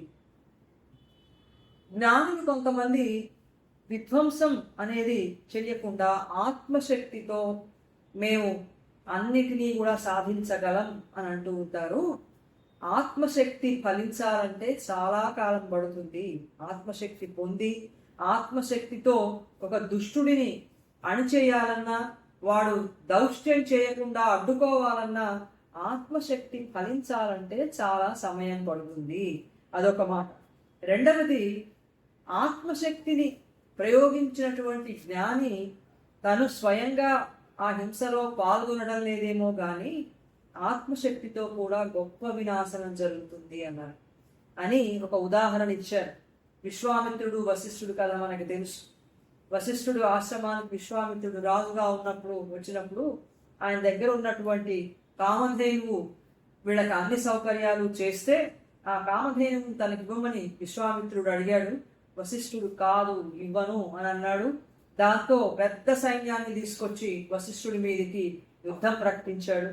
జ్ఞానులు కొంతమంది విధ్వంసం అనేది చెయ్యకుండా ఆత్మశక్తితో మేము అన్నిటినీ కూడా సాధించగలం అని అంటూ ఉంటారు. ఆత్మశక్తి ఫలించాలంటే చాలా కాలం పడుతుంది. ఆత్మశక్తి పొంది ఆత్మశక్తితో ఒక దుష్టుడిని అణిచేయాలన్నా, వాడు దౌష్ట్యం చేయకుండా అడ్డుకోవాలన్నా ఆత్మశక్తి ఫలించాలంటే చాలా సమయం పడుతుంది. అదొక మాట. రెండవది, ఆత్మశక్తిని ప్రయోగించినటువంటి జ్ఞాని తను స్వయంగా ఆ హింసలో పాల్గొనడం లేదేమో కానీ ఆత్మశక్తితో కూడా గొప్ప వినాశనం జరుగుతుంది అన్నారు. అని ఒక ఉదాహరణ ఇచ్చారు. విశ్వామిత్రుడు వశిష్ఠుడు కథ మనకు తెలుసు. వశిష్ఠుడు ఆశ్రమానికి విశ్వామిత్రుడు రాజుగా వచ్చినప్పుడు ఆయన దగ్గర ఉన్నటువంటి కామధేనువు వీళ్ళకి అన్ని సౌకర్యాలు చేస్తే ఆ కామధేనువు తనకి ఇవ్వమని విశ్వామిత్రుడు అడిగాడు. వశిష్ఠుడు కాదు, ఇవ్వను అని అన్నాడు. దాంతో పెద్ద సైన్యాన్ని తీసుకొచ్చి వశిష్ఠుడి మీదకి యుద్ధం ప్రకటించాడు.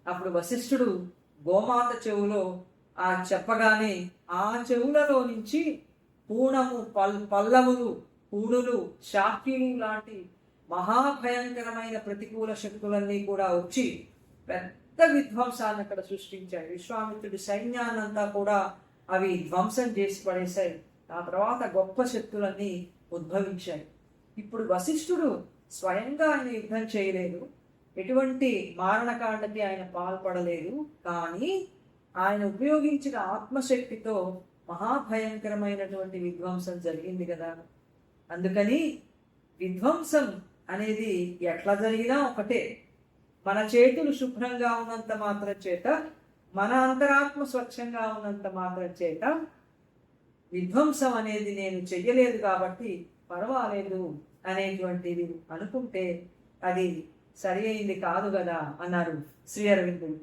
అప్పుడు వశిష్ఠుడు గోమాత చెవులో చెప్పగానే ఆ చెవులలో నుంచి పూణము, పల్లవులు, పూడులు, శాక్యులు లాంటి మహాభయంకరమైన ప్రతికూల శక్తులన్నీ కూడా వచ్చి పెద్ద విధ్వంసాన్ని అక్కడ సృష్టించాయి. విశ్వామిత్రుడి సైన్యాన్నంతా కూడా అవి ధ్వంసం చేసి పడేశాయి. ఆ తర్వాత గొప్ప శక్తులన్నీ ఉద్భవించాయి. ఇప్పుడు వశిష్ఠుడు స్వయంగా ఆయన యుద్ధం చేయలేదు, ఎటువంటి మారణకాండకి ఆయన పాల్పడలేదు. కానీ ఆయన ఉపయోగించిన ఆత్మశక్తితో మహాభయంకరమైనటువంటి విధ్వంసం జరిగింది కదా. అందుకని విధ్వంసం అనేది ఎట్లా జరిగినా ఒకటే. మన చేతులు శుభ్రంగా ఉన్నంత మాత్రం చేత, మన అంతరాత్మ స్వచ్ఛంగా ఉన్నంత మాత్రం చేత విధ్వంసం అనేది నేను చెయ్యలేదు కాబట్టి పర్వాలేదు అనేటువంటిది అనుకుంటే అది సరి అయింది కాదు కదా అన్నారు శ్రీ అరవిందుడు.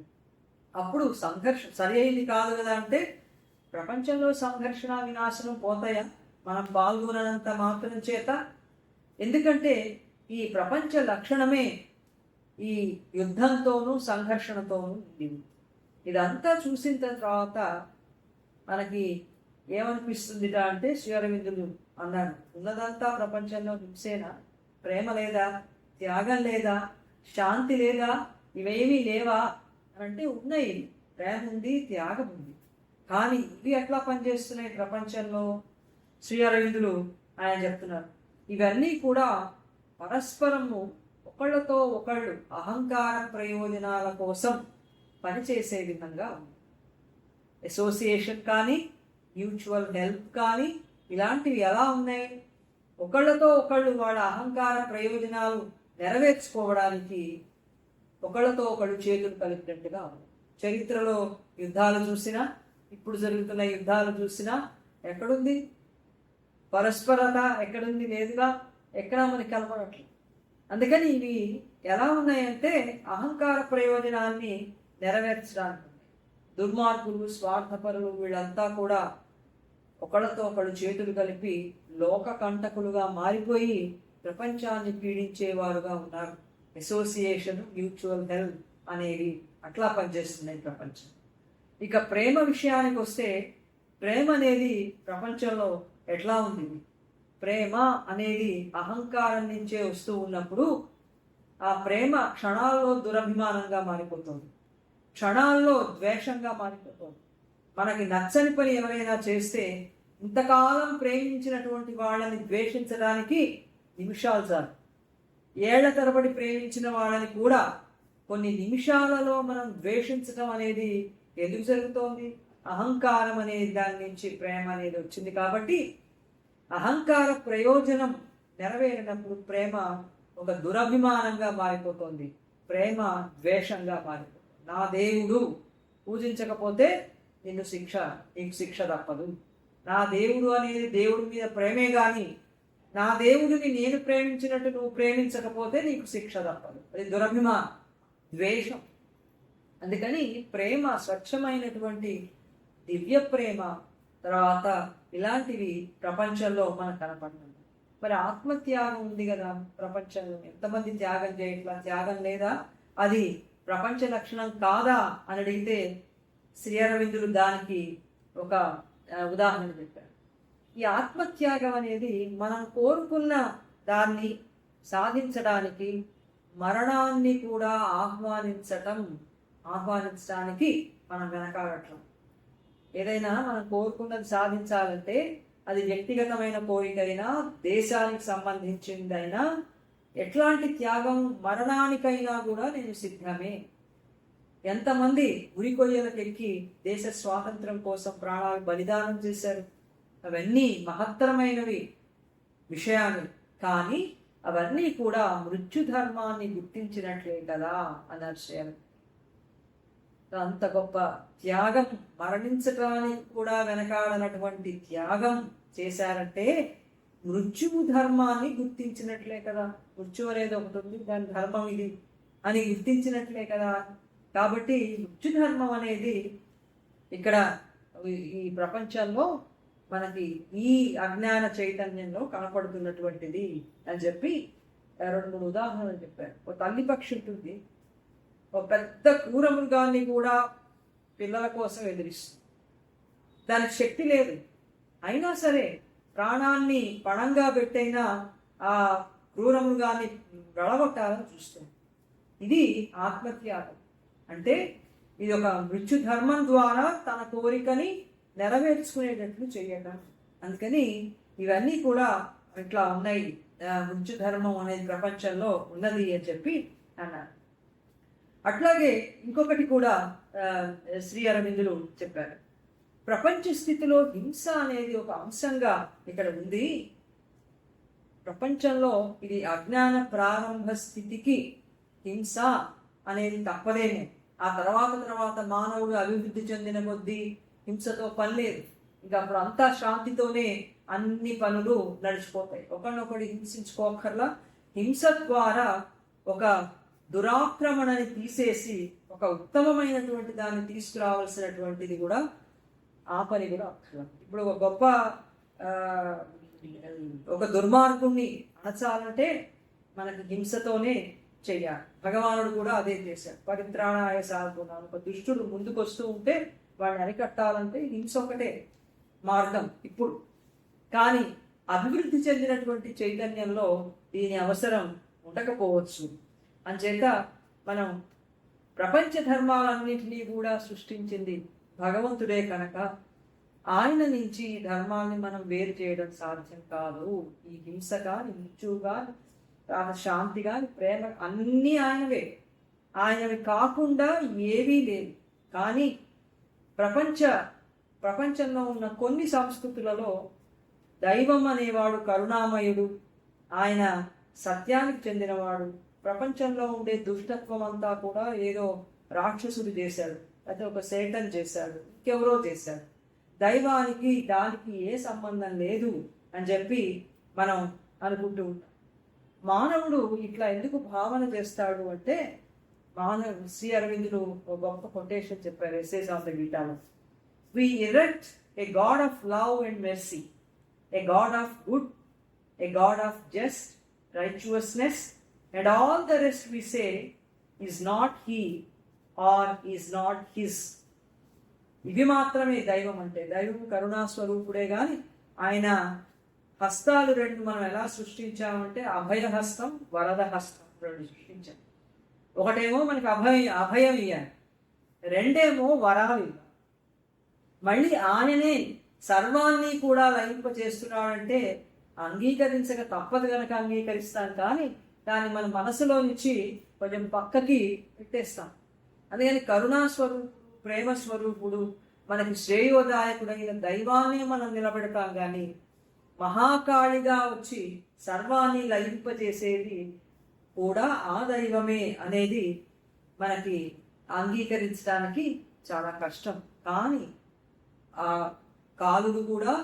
అప్పుడు సరి అయింది కాదు కదా అంటే ప్రపంచంలో సంఘర్షణ వినాశనం పోతాయా మనం పాల్గొనంత మాత్రం చేత? ఎందుకంటే ఈ ప్రపంచ లక్షణమే ఈ యుద్ధంతోనూ సంఘర్షణతోనూ ఉంది. ఇదంతా చూసిన తర్వాత మనకి ఏమనిపిస్తుంది అంటే శ్రీ అరవిందులు అన్నాడు, ఉన్నదంతా ప్రపంచంలో హింసేనా? ప్రేమ లేదా? త్యాగం లేదా? శాంతి లేదా? ఇవేమీ లేవా అని అంటే ఉన్నాయి. ప్రేమ ఉంది, త్యాగం ఉంది. కానీ ఇవి ఎట్లా పనిచేస్తున్నాయి ప్రపంచంలో? శ్రీ అరవిందులు ఆయన చెప్తున్నారు, ఇవన్నీ కూడా పరస్పరము ఒకళ్ళతో ఒకళ్ళు అహంకార ప్రయోజనాల కోసం పనిచేసే విధంగా ఉంది. అసోసియేషన్ కానీ మ్యూచువల్ హెల్ప్ కానీ ఇలాంటివి ఎలా ఉన్నాయి? ఒకళ్ళతో ఒకళ్ళు వాళ్ళ అహంకార ప్రయోజనాలు నెరవేర్చుకోవడానికి ఒకళ్ళతో ఒకళ్ళు చేతులు కలిపినట్టుగా ఉంది. చరిత్రలో యుద్ధాలు చూసినా, ఇప్పుడు జరుగుతున్న యుద్ధాలు చూసినా ఎక్కడుంది పరస్పరత? ఎక్కడుంది? లేదుగా. ఎక్కడా మనకి కనపడట్లేదు. అందుకని ఇవి ఎలా ఉన్నాయంటే అహంకార ప్రయోజనాన్ని నెరవేర్చడానికి దుర్మార్గులు, స్వార్థపరులు వీళ్ళంతా కూడా ఒకళ్ళతో ఒకళ్ళు చేతులు కలిపి లోక కంటకులుగా మారిపోయి ప్రపంచాన్ని పీడించేవారుగా ఉన్నారు. అసోసియేషన్, మ్యూచువల్ హెల్ప్ అనేవి అట్లా పనిచేస్తున్నాయి ప్రపంచం. ఇక ప్రేమ విషయానికి వస్తే, ప్రేమ అనేది ప్రపంచంలో ఎట్లా ఉంది? ప్రేమ అనేది అహంకారం నుంచే వస్తూ ఉన్నప్పుడు ఆ ప్రేమ క్షణాల్లో దురభిమానంగా మారిపోతుంది, క్షణాల్లో ద్వేషంగా మారిపోతుంది. మనకి నచ్చని పని ఎవరైనా చేస్తే ఇంతకాలం ప్రేమించినటువంటి వాళ్ళని ద్వేషించడానికి నిమిషాలు చాలు. ఏళ్ల తరబడి ప్రేమించిన వాళ్ళని కూడా కొన్ని నిమిషాలలో మనం ద్వేషించడం అనేది ఎందుకు జరుగుతోంది? అహంకారం అనేది దాని నుంచి ప్రేమ అనేది వచ్చింది. కాబట్టి అహంకార ప్రయోజనం నెరవేరినప్పుడు ప్రేమ ఒక దురభిమానంగా మారిపోతుంది, ప్రేమ ద్వేషంగా మారిపోతుంది. నా దేవుడు పూజించకపోతే నీకు శిక్ష తప్పదు. నా దేవుడు అనేది దేవుడి మీద ప్రేమే కానీ నా దేవుడిని నేను ప్రేమించినట్టు నువ్వు ప్రేమించకపోతే నీకు శిక్ష తప్పదు. అది దురభిమానం, ద్వేషం. అందుకని ప్రేమ స్వచ్ఛమైనటువంటి దివ్య ప్రేమ, తర్వాత ఇలాంటివి ప్రపంచంలో మనకు కనపడుతుంది. మరి ఆత్మత్యాగం ఉంది కదా ప్రపంచంలో, ఎంతమంది త్యాగం చేయట్లా? త్యాగం లేదా? అది ప్రపంచ లక్షణం కాదా అని అడిగితే శ్రీ అరవిందులు దానికి ఒక ఉదాహరణ చెప్పారు. ఈ ఆత్మత్యాగం అనేది మనం కోరుకున్న దాన్ని సాధించడానికి మరణాన్ని కూడా ఆహ్వానించడానికి మనం వెనకాడట్లం. ఏదైనా మనం కోరుకున్నది సాధించాలంటే అది వ్యక్తిగతమైన కోరికైనా, దేశానికి సంబంధించిందైనా, ఎట్లాంటి త్యాగం మరణానికైనా కూడా నేను సిద్ధమే. ఎంతమంది ఉరికొయ్యలకెక్కి దేశ స్వాతంత్రం కోసం ప్రాణాలు బలిదానం చేశారు. అవన్నీ మహత్తరమైనవి విషయాలు, కానీ అవన్నీ కూడా మృత్యుధర్మాన్ని గుర్తించినట్లే కదా అన్నారు. అంత గొప్ప త్యాగం, మరణించడానికి కూడా వెనకాడనటువంటి త్యాగం చేశారంటే మృత్యువు ధర్మాన్ని గుర్తించినట్లే కదా. మృత్యు అనేది ఒకటి ఉంది, దాని ధర్మం ఇది అని గుర్తించినట్లే కదా. కాబట్టి మృత్యు ధర్మం అనేది ఇక్కడ ఈ ప్రపంచంలో మనకి ఈ అజ్ఞాన చైతన్యంలో కనపడుతున్నటువంటిది అని చెప్పి 2-3 ఉదాహరణలు చెప్పారు. ఒక తల్లి పక్షి ఉంటుంది, ఒక పెద్ద క్రూర మృగాన్ని కూడా పిల్లల కోసం ఎదిరిస్తుంది. దానికి శక్తి లేదు, అయినా సరే ప్రాణాన్ని పణంగా పెట్టైనా ఆ క్రూర మృగాన్ని వెళ్ళగొట్టాలని చూస్తుంది. ఇది ఆత్మత్యాగం. అంటే ఇది ఒక మృత్యు ధర్మం ద్వారా తన కోరికని నెరవేర్చుకునేటట్లు చేయటం. అందుకని ఇవన్నీ కూడా ఇట్లా ఉన్నాయి, మృత్యు ధర్మం అనేది ప్రపంచంలో ఉన్నది అని చెప్పి అన్నారు. అట్లాగే ఇంకొకటి కూడా శ్రీ అరవిందులు చెప్పారు. ప్రపంచ స్థితిలో హింస అనేది ఒక అంశంగా ఇక్కడ ఉంది. ప్రపంచంలో ఇది అజ్ఞాన ప్రారంభ స్థితికి హింస అనేది తప్పదేమో. ఆ తర్వాత మానవుడు అభివృద్ధి చెందిన కొద్దీ హింసతో పని లేదు. ఇంకా అప్పుడు అంతా శాంతితోనే అన్ని పనులు నడిచిపోతాయి. ఒకరినొకటి హింసించుకోకర్లా. హింస ద్వారా ఒక దురాక్రమణని తీసేసి ఒక ఉత్తమమైనటువంటి దాన్ని తీసుకురావాల్సినటువంటిది కూడా ఆ పని కూడా అక్షరం. ఇప్పుడు ఒక గొప్ప ఒక దుర్మార్గుణ్ణి అణచాలంటే మనకి హింసతోనే చెయ్యాలి. భగవానుడు కూడా అదే చేశాడు. పరిత్రాణాయ సాధునాం. ఒక దుష్టుడు ముందుకు వస్తూ ఉంటే వాడిని అరికట్టాలంటే హింస ఒకటే మార్గం ఇప్పుడు. కానీ అభివృద్ధి చెందినటువంటి చైతన్యంలో దీని అవసరం ఉండకపోవచ్చు. అంచేత మనం ప్రపంచ ధర్మాలన్నింటినీ కూడా సృష్టించింది భగవంతుడే కనుక ఆయన నుంచి ఈ ధర్మాన్ని మనం వేరు చేయడం సాధ్యం కాదు. ఈ హింస కానీ, మృత్యువు కానీ, శాంతి కానీ ప్రేమ అన్నీ ఆయనవే. ఆయనవి కాకుండా ఏవీ లేదు. కానీ ప్రపంచంలో ఉన్న కొన్ని సంస్కృతులలో దైవం అనేవాడు కరుణామయుడు, ఆయన సత్యానికి చెందినవాడు. ప్రపంచంలో ఉండే దుష్టత్వం అంతా కూడా ఏదో రాక్షసుడు చేశాడు, అయితే ఒక సేటన్ చేశాడు, ఇంకెవరో చేశాడు, దైవానికి దానికి ఏ సంబంధం లేదు అని చెప్పి మనం అనుకుంటూ ఉంటాం. మానవుడు ఇట్లా ఎందుకు భావన చేస్తాడు అంటే, శ్రీ అరవిందులు ఒక గొప్ప కొటేషన్ చెప్పారు ఎస్సేస్ ఆఫ్ ద గీతాలో. We erect a God of love and mercy, a God of good, a God of just righteousness, and all the rest we say is not he or is not his. ఇవి మాత్రమే దైవం అంటే. దైవం కరుణాస్వరూపుడే కానీ ఆయన హస్తాలు రెండు మనం ఎలా సృష్టించామంటే అభయహస్తం, వరద హస్తం రెండు సృష్టించాం. ఒకటేమో మనకి అభయం ఇయ్యాలి, రెండేమో వరాలు ఇవ్వాలి. మళ్ళీ ఆయనే సర్వాన్ని కూడా లయింప చేస్తున్నాడంటే అంగీకరించక తప్పదు కనుక అంగీకరిస్తాం, కానీ దాన్ని మన మనసులో నుంచి కొంచెం పక్కకి పెట్టేస్తాం. అందుకని కరుణాస్వరూపుడు, ప్రేమస్వరూపుడు, మనకి శ్రేయోదాయకుడైన దైవాన్ని మనం నిలబెడతాం. కానీ మహాకాళిగా వచ్చి సర్వాన్ని లయింపజేసేది కూడా ఆ దైవమే అనేది మనకి అంగీకరించడానికి చాలా కష్టం. కానీ ఆ కాలుడు కూడా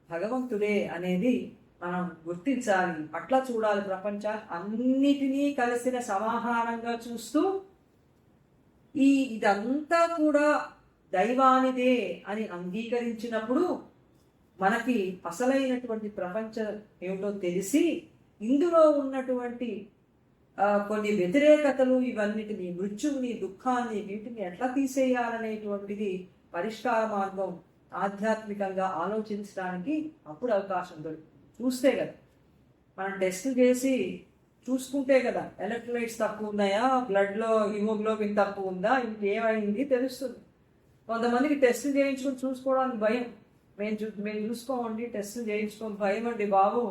భగవంతుడే అనేది మనం గుర్తించాలి. అట్లా చూడాలి. ప్రపంచాన్ని అన్నిటినీ కలిసిన సమాహారంగా చూస్తూ ఇదంతా కూడా దైవానిదే అని అంగీకరించినప్పుడు మనకి అసలైనటువంటి ప్రపంచం ఏమిటో తెలిసి ఇందులో ఉన్నటువంటి కొన్ని వ్యతిరేకతలు, ఇవన్నిటిని, మృత్యువుని, దుఃఖాన్ని, వీటిని ఎట్లా తీసేయాలనేటువంటిది పరిష్కార మార్గం ఆధ్యాత్మికంగా ఆలోచించడానికి అప్పుడు అవకాశం దొరుకుతుంది. చూస్తే కదా, మనం టెస్టులు చేసి చూసుకుంటే కదా ఎలక్ట్రోలైట్స్ తక్కువ ఉన్నాయా, బ్లడ్లో హిమోగ్లోబిన్ తక్కువ ఉందా, ఇంకేమైంది తెలుస్తుంది. కొంతమందికి టెస్టులు చేయించుకొని చూసుకోవడానికి భయం. మేము చూసుకోమండి, టెస్టులు చేయించుకొని భయం అండి బాబు,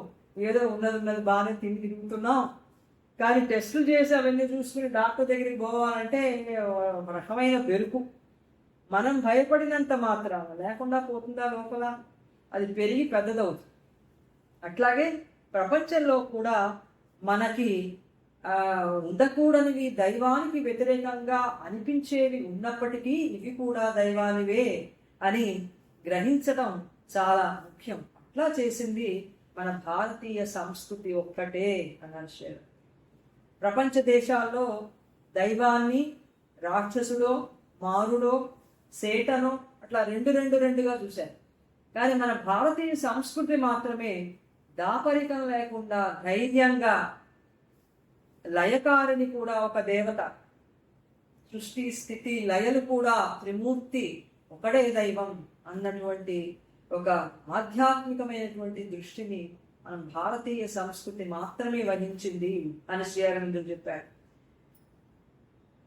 ఏదో ఉన్నది బాగానే తిరుగుతున్నాం. కానీ టెస్టులు చేసి అవన్నీ చూసుకుని డాక్టర్ దగ్గరికి పోవాలంటే ఒక రకమైన బెరుకు. మనం భయపడినంత మాత్రాన లేకుండా పోతుందా లోపల, అది పెరిగి పెద్దదవుతుంది. అట్లాగే ప్రపంచంలో కూడా మనకి ఉండకూడనివి, దైవానికి వ్యతిరేకంగా అనిపించేవి ఉన్నప్పటికీ ఇవి కూడా దైవానివే అని గ్రహించడం చాలా ముఖ్యం. అట్లా చేసింది మన భారతీయ సంస్కృతి ఒక్కటే అన్నారు. ప్రపంచ దేశాల్లో దైవాన్ని రాక్షసుడో, మారుడో, సేటనో అట్లా రెండుగా చూశారు. కానీ మన భారతీయ సంస్కృతి మాత్రమే దాపరికం లేకుండా ధైర్యంగా లయకారిని కూడా ఒక దేవత, సృష్టి స్థితి లయలు కూడా త్రిమూర్తి ఒకడే దైవం అన్నటువంటి ఒక ఆధ్యాత్మికమైనటువంటి దృష్టిని మన భారతీయ సంస్కృతి మాత్రమే వహించింది అని శ్రీ అరవిందులు చెప్పారు.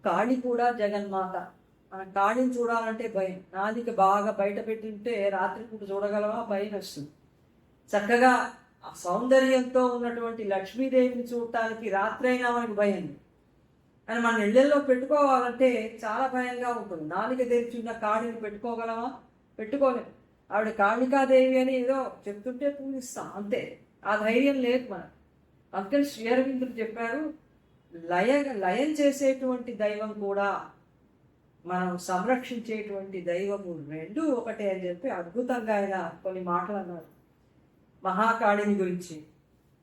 కాళి కూడా జగన్మాత. మనం కాళిని చూడాలంటే భయం. నాదికి బాగా బయట పెట్టింటే రాత్రిపూట చూడగలవా, భయం వస్తుంది. చక్కగా ఆ సౌందర్యంతో ఉన్నటువంటి లక్ష్మీదేవిని చూడటానికి రాత్రైనా మనకి భయం. అని మన ఇళ్లలో పెట్టుకోవాలంటే చాలా భయంగా ఉంటుంది. నాలుక తెరిచి ఉన్న కాళిని పెట్టుకోగలమా? పెట్టుకోలేము. ఆవిడ కాళికాదేవి అని ఏదో చెప్తుంటే పూజిస్తాం, అంతే. ఆ ధైర్యం లేదు మనకు. అందుకని శ్రీ అరవిందులు చెప్పారు, లయం చేసేటువంటి దైవం కూడా మనం సంరక్షించేటువంటి దైవము రెండు ఒకటే అని చెప్పి అద్భుతంగా ఆయన కొన్ని మాటలు అన్నారు మహాకాళిని గురించి.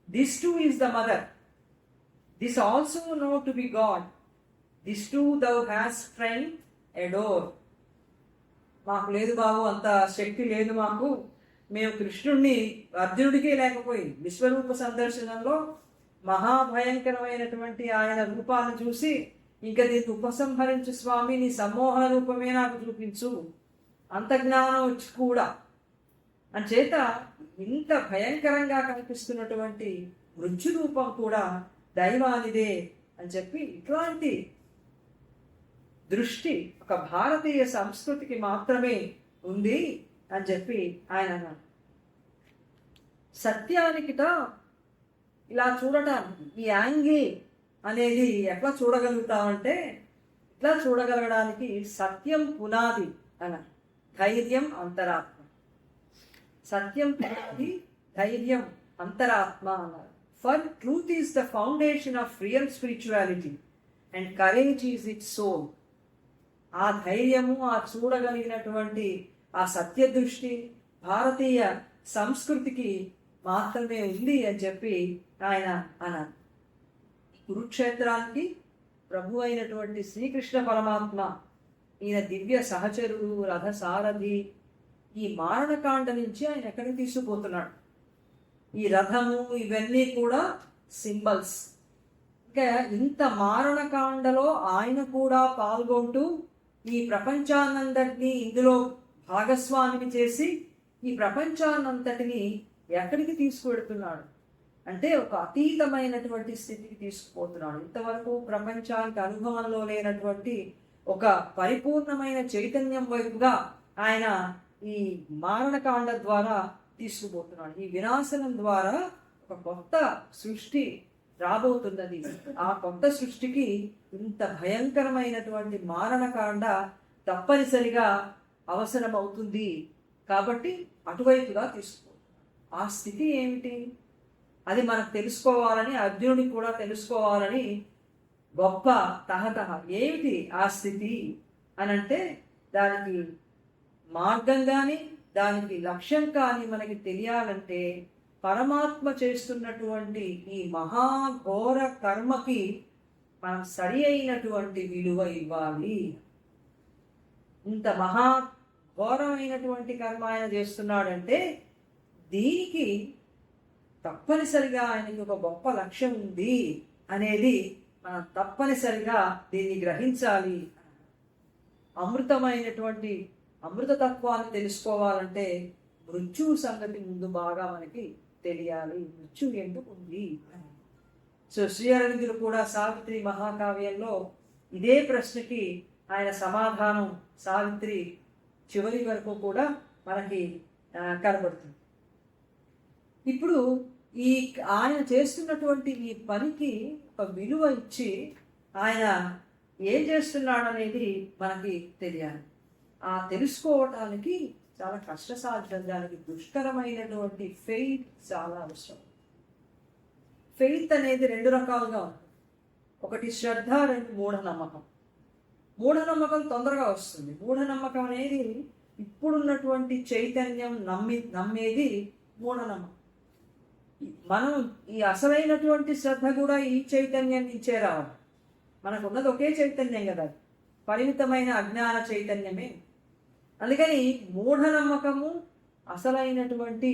This too is the mother, this also know to be God, this too thou has strength adore. మాకు లేదు బాబు, అంత శక్తి లేదు మాకు. మేము కృష్ణుడిని అర్జునుడికే లేకపోయింది. విశ్వరూప సందర్శనంలో మహాభయంకరమైనటువంటి ఆయన రూపాన్ని చూసి, ఇంకా దీన్ని ఉపసంహరించు స్వామి, నీ సమ్మోహన రూపమే నాకు చూపించు, అంత జ్ఞానం వచ్చి కూడా అని చేత ఇంత భయంకరంగా కనిపిస్తున్నటువంటి మృత్యు రూపం కూడా దైవానిదే అని చెప్పి ఇట్లాంటి దృష్టి ఒక భారతీయ సంస్కృతికి మాత్రమే ఉంది అని చెప్పి ఆయన అన్నారు. సత్యానికిట ఇలా చూడటానికి ఈ యాంగిల్ అనేది ఎట్లా చూడగలుగుతామంటే, ఇట్లా చూడగలగడానికి సత్యం పునాది అన, ధైర్యం అంతరాత్మ. సత్యం పునాది, ధైర్యం అంతరాత్మ అన్నారు. For truth is the foundation of real spirituality and courage is it soul. ఆ ధైర్యము, ఆ చూడగలిగినటువంటి ఆ సత్య దృష్టి భారతీయ సంస్కృతికి మాత్రమే ఉంది అని చెప్పి ఆయన అన్నారు. కురుక్షేత్రానికి ప్రభు అయినటువంటి శ్రీకృష్ణ పరమాత్మ, ఈయన దివ్య సహచరుడు, రథసారథి, ఈ మారణకాండ నుంచి ఆయన ఎక్కడికి తీసుకుపోతున్నాడు. ఈ రథము ఇవన్నీ కూడా సింబల్స్. ఇంకా ఇంత మారణకాండలో ఆయన కూడా పాల్గొంటూ ఈ ప్రపంచాన్నంతటినీ ఇందులో భాగస్వామిని చేసి ఈ ప్రపంచాన్నంతటిని ఎక్కడికి తీసుకువెడుతున్నాడు అంటే ఒక అతీతమైనటువంటి స్థితికి తీసుకుపోతున్నాడు. ఇంతవరకు ప్రపంచానికి అనుభవంలో లేనటువంటి ఒక పరిపూర్ణమైన చైతన్యం వైపుగా ఆయన ఈ మారణకాండ ద్వారా తీసుకుపోతున్నాడు. ఈ వినాశనం ద్వారా ఒక కొత్త సృష్టి రాబోతున్నది. ఆ కొత్త సృష్టికి ఇంత భయంకరమైనటువంటి మారణకాండ తప్పనిసరిగా అవసరమవుతుంది. కాబట్టి అటువైపుగా తీసుకుపోతున్నాడు. ఆ స్థితి ఏమిటి, అది మనకు తెలుసుకోవాలని, అర్జునుడికి కూడా తెలుసుకోవాలని గొప్ప తహతహ. ఏమిటి ఆ స్థితి అని అంటే, దానికి మార్గం కానీ దానికి లక్ష్యం కానీ మనకి తెలియాలంటే పరమాత్మ చేస్తున్నటువంటి ఈ మహాఘోర కర్మకి మనం సరి అయినటువంటి విలువ ఇవ్వాలి. ఇంత మహాఘోరమైనటువంటి కర్మ ఆయన చేస్తున్నాడంటే దీనికి తప్పనిసరిగా ఆయనకి ఒక గొప్ప లక్ష్యం ఉంది అనేది మనం తప్పనిసరిగా దీన్ని గ్రహించాలి. అమృతమైనటువంటి అమృతతత్వాన్ని తెలుసుకోవాలంటే మృత్యువు సంగతి ముందు బాగా మనకి తెలియాలి. మృత్యు ఎందుకు ఉంది. సో శ్రీ అరవిందులు కూడా సావిత్రి మహాకావ్యంలో ఇదే ప్రశ్నకి ఆయన సమాధానం సావిత్రి చివరి వరకు కూడా మనకి కనబడుతుంది. ఇప్పుడు ఈ ఆయన చేస్తున్నటువంటి ఈ పనికి ఒక విలువ ఇచ్చి ఆయన ఏం చేస్తున్నాడు అనేది మనకి తెలియాలి. ఆ తెలుసుకోవటానికి చాలా కష్టసాధ్యం, దానికి దుష్కరమైనటువంటి ఫెయిత్ చాలా అవసరం. ఫెయిత్ అనేది రెండు రకాలుగా ఉంటుంది. ఒకటి శ్రద్ధ, రెండు మూఢనమ్మకం. మూఢనమ్మకం తొందరగా వస్తుంది. మూఢనమ్మకం అనేది ఇప్పుడున్నటువంటి చైతన్యం నమ్మేది మూఢనమ్మకం. మనం ఈ అసలైనటువంటి శ్రద్ధ కూడా ఈ చైతన్యం నుంచే రావాలి. మనకున్నది ఒకే చైతన్యం కదా, పరిమితమైన అజ్ఞాన చైతన్యమే. అందుకని మూఢనమ్మకము, అసలైనటువంటి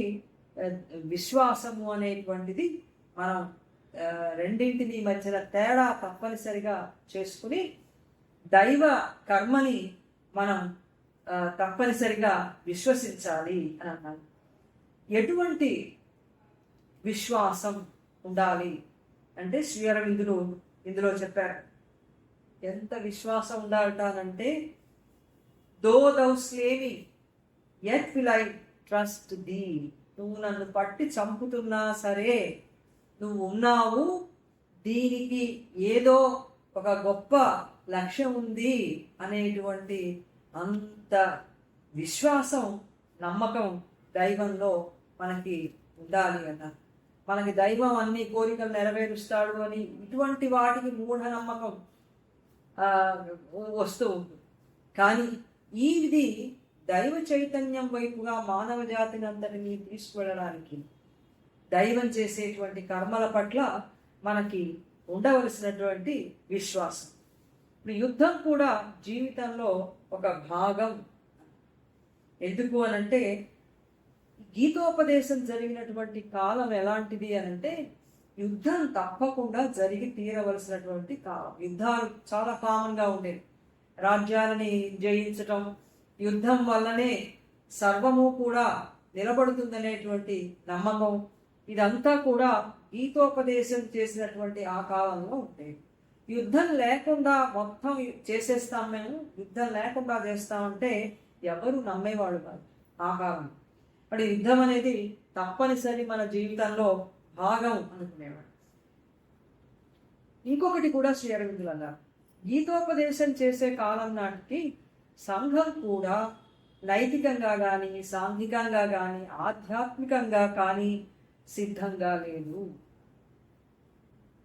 విశ్వాసము అనేటువంటిది మనం రెండింటిని మధ్యన తేడా తప్పనిసరిగా చేసుకుని దైవ కర్మని మనం తప్పనిసరిగా విశ్వసించాలి అని అన్నాను. ఎటువంటి విశ్వాసం ఉండాలి అంటే శ్రీ అరవిందులు ఇందులో చెప్పారు. ఎంత విశ్వాసం ఉండాలంటే, though thou slay me yet will I trust thee. నువ్వు నన్ను పట్టి చంపుతున్నా సరే నువ్వు ఉన్నావు, దీనికి ఏదో ఒక గొప్ప లక్ష్యం ఉంది అనేటువంటి అంత విశ్వాసం, నమ్మకం దైవంలో మనకి ఉండాలి కదా. మనకి దైవం అన్ని కోరికలు నెరవేరుస్తాడు అని ఇటువంటి వాటికి మూఢనమ్మకం వస్తూ ఉంటుంది. కానీ ఇది దైవ చైతన్యం వైపుగా మానవ జాతిని అంతటినీ తీసుకువెళ్ళడానికి దైవం చేసేటువంటి కర్మల పట్ల మనకి ఉండవలసినటువంటి విశ్వాసం. ఇప్పుడు యుద్ధం కూడా జీవితంలో ఒక భాగం. ఎందుకు అనంటే, గీతోపదేశం జరిగినటువంటి కాలం ఎలాంటిది అనంటే యుద్ధం తప్పకుండా జరిగి తీరవలసినటువంటి కాలం. యుద్ధాలు చాలా కామన్గా ఉండేవి. రాజ్యాలని జయించటం, యుద్ధం వల్లనే సర్వము కూడా నిలబడుతుందనేటువంటి నమ్మకం, ఇదంతా కూడా గీతోపదేశం చేసినటువంటి ఆ కాలంలో ఉండేది. యుద్ధం లేకుండా మొత్తం చేసేస్తాం, మేము యుద్ధం లేకుండా చేస్తామంటే ఎవరు నమ్మేవాడు కాదు ఆ కాలం. మరి యుద్ధం అనేది తప్పనిసరి మన జీవితంలో భాగం అనుకునేవాడు. ఇంకొకటి కూడా శ్రీ అరవిందులు అన్నారు, గీతోపదేశం చేసే కాలం నాటికి సంఘం కూడా నైతికంగా కానీ, సాంఘికంగా కానీ, ఆధ్యాత్మికంగా కానీ సిద్ధంగా లేదు.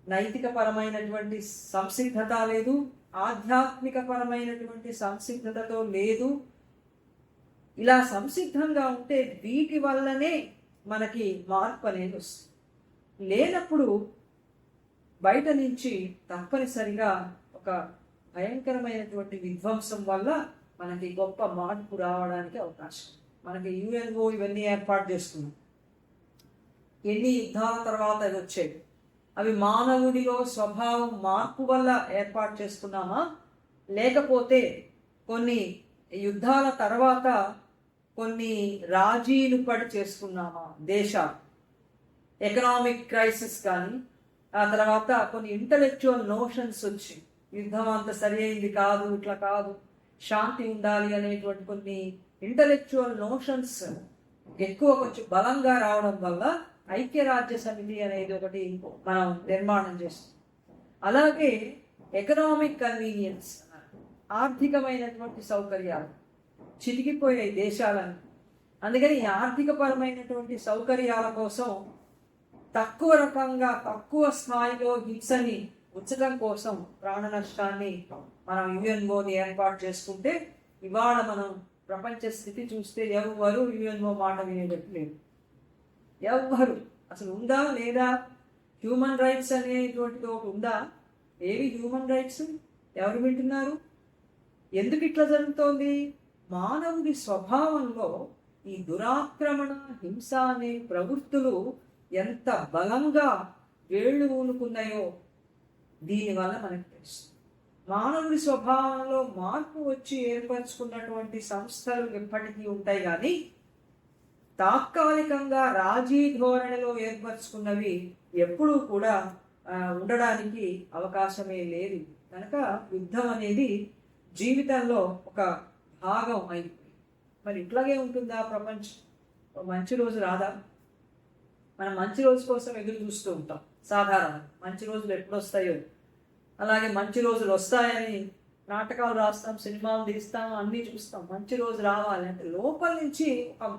నైతిక పరమైనటువంటి సంసిద్ధత లేదు, ఆధ్యాత్మిక పరమైనటువంటి సంసిద్ధతతో లేదు. ఇలా సంసిద్ధంగా ఉంటే వీటి వల్లనే మనకి మార్పు అనేది వస్తుంది. లేనప్పుడు బయట నుంచి తప్పనిసరిగా ఒక భయంకరమైనటువంటి విధ్వంసం వల్ల మనకి గొప్ప మార్పు రావడానికి అవకాశం. మనకి యుఎన్ఓ ఇవన్నీ ఏర్పాటు చేస్తున్నాం. ఎన్ని యుద్ధాల తర్వాత అవి వచ్చేవి? అవి మానవుడిలో స్వభావం మార్పు వల్ల ఏర్పాటు చేసుకున్నామా, లేకపోతే కొన్ని యుద్ధాల తర్వాత కొన్ని రాజీలు పడి చేసుకున్నామా? దేశాలు ఎకనామిక్ క్రైసిస్ కానీ, ఆ తర్వాత కొన్ని ఇంటలెక్చువల్ నోషన్స్ వచ్చి యుద్ధం అంత సరి అయింది కాదు, ఇట్లా కాదు, శాంతి ఉండాలి అనేటువంటి కొన్ని ఇంటలెక్చువల్ నోషన్స్ ఎక్కువ కొంచెం బలంగా రావడం వల్ల ఐక్యరాజ్య సమితి అనేది ఒకటి మనం నిర్మాణం చేస్తాం. అలాగే ఎకనామిక్ కన్వీనియన్స్, ఆర్థికమైనటువంటి సౌకర్యాలు చితికిపోయాయి దేశాలను. అందుకని ఈ ఆర్థికపరమైనటువంటి సౌకర్యాల కోసం తక్కువ రకంగా, తక్కువ స్థాయిలో హింసని ఉంచడం కోసం ప్రాణ నష్టాన్ని మనం యుఎన్ఓని ఏర్పాటు చేసుకుంటే, ఇవాళ మనం ప్రపంచ స్థితి చూస్తే ఎవరు యుఎన్ఓ మాట వినేటట్టు లేదు. ఎవరు అసలు ఉందా లేదా? హ్యూమన్ రైట్స్ అనేటువంటిది ఒకటి ఉందా? ఏవి హ్యూమన్ రైట్స్? ఎవరు వింటున్నారు? ఎందుకు ఇట్లా జరుగుతోంది? మానవుడి స్వభావంలో ఈ దురాక్రమణ, హింస అనే ప్రవృత్తులు ఎంత బలంగా వేళ్ళు ఊనుకున్నాయో దీనివల్ల మనకు తెలుసు. మానవుడి స్వభావంలో మార్పు వచ్చి ఏర్పరచుకున్నటువంటి సంస్థలు ఎప్పటికీ ఉంటాయి, కానీ తాత్కాలికంగా రాజీ ధోరణిలో ఏర్పరచుకున్నవి ఎప్పుడూ కూడా ఉండడానికి అవకాశమే లేదు. కనుక యుద్ధం అనేది జీవితంలో ఒక భాగం అయిపోయింది. మరి ఇట్లాగే ఉంటుందా ప్రపంచం? మంచి రోజు రాదా? మనం మంచి రోజు కోసం ఎదురు చూస్తూ ఉంటాం సాధారణంగా. మంచి రోజులు ఎప్పుడు వస్తాయో, అలాగే మంచి రోజులు వస్తాయని నాటకాలు రాస్తాం, సినిమాలు తీస్తాం, అన్నీ చూస్తాం. మంచి రోజు రావాలి అంటే లోపల నుంచి ఒక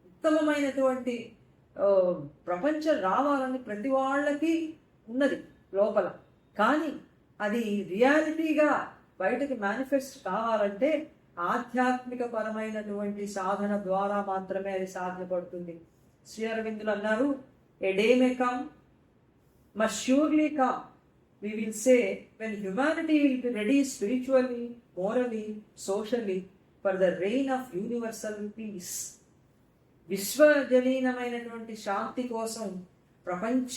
ఉత్తమమైనటువంటి ప్రపంచం రావాలని ప్రతి వాళ్ళకి ఉన్నది లోపల. కానీ అది రియాలిటీగా బయటకి మేనిఫెస్ట్ కావాలంటే ఆధ్యాత్మిక పరమైనటువంటి సాధన ద్వారా మాత్రమే అది సాధ్యపడుతుంది. శ్రీ అరవిందులు అన్నారు, a day may come, must surely come, we will say, when humanity will be ready spiritually, morally, socially for the reign of universal peace. విశ్వజనీనమైనటువంటి శాంతి కోసం ప్రపంచ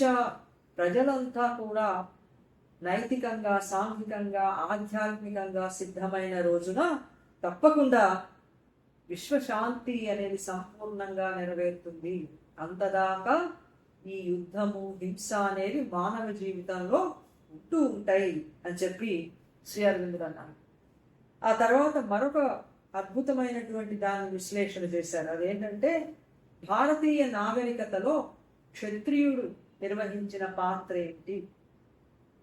ప్రజలంతా కూడా నైతికంగా, సాంఘికంగా, ఆధ్యాత్మికంగా సిద్ధమైన రోజున తప్పకుండా విశ్వశాంతి అనేది సంపూర్ణంగా నెరవేరుతుంది. అంతదాకా ఈ యుద్ధము, హింస అనేవి మానవ జీవితంలో ఉంటూ ఉంటాయి అని చెప్పి శ్రీ అరవిందులు అన్నారు. ఆ తర్వాత మరొక అద్భుతమైనటువంటి దాన్ని విశ్లేషణ చేశారు. అదేంటంటే, భారతీయ నాగరికతలో క్షత్రియుడు నిర్వహించిన పాత్ర ఏంటి,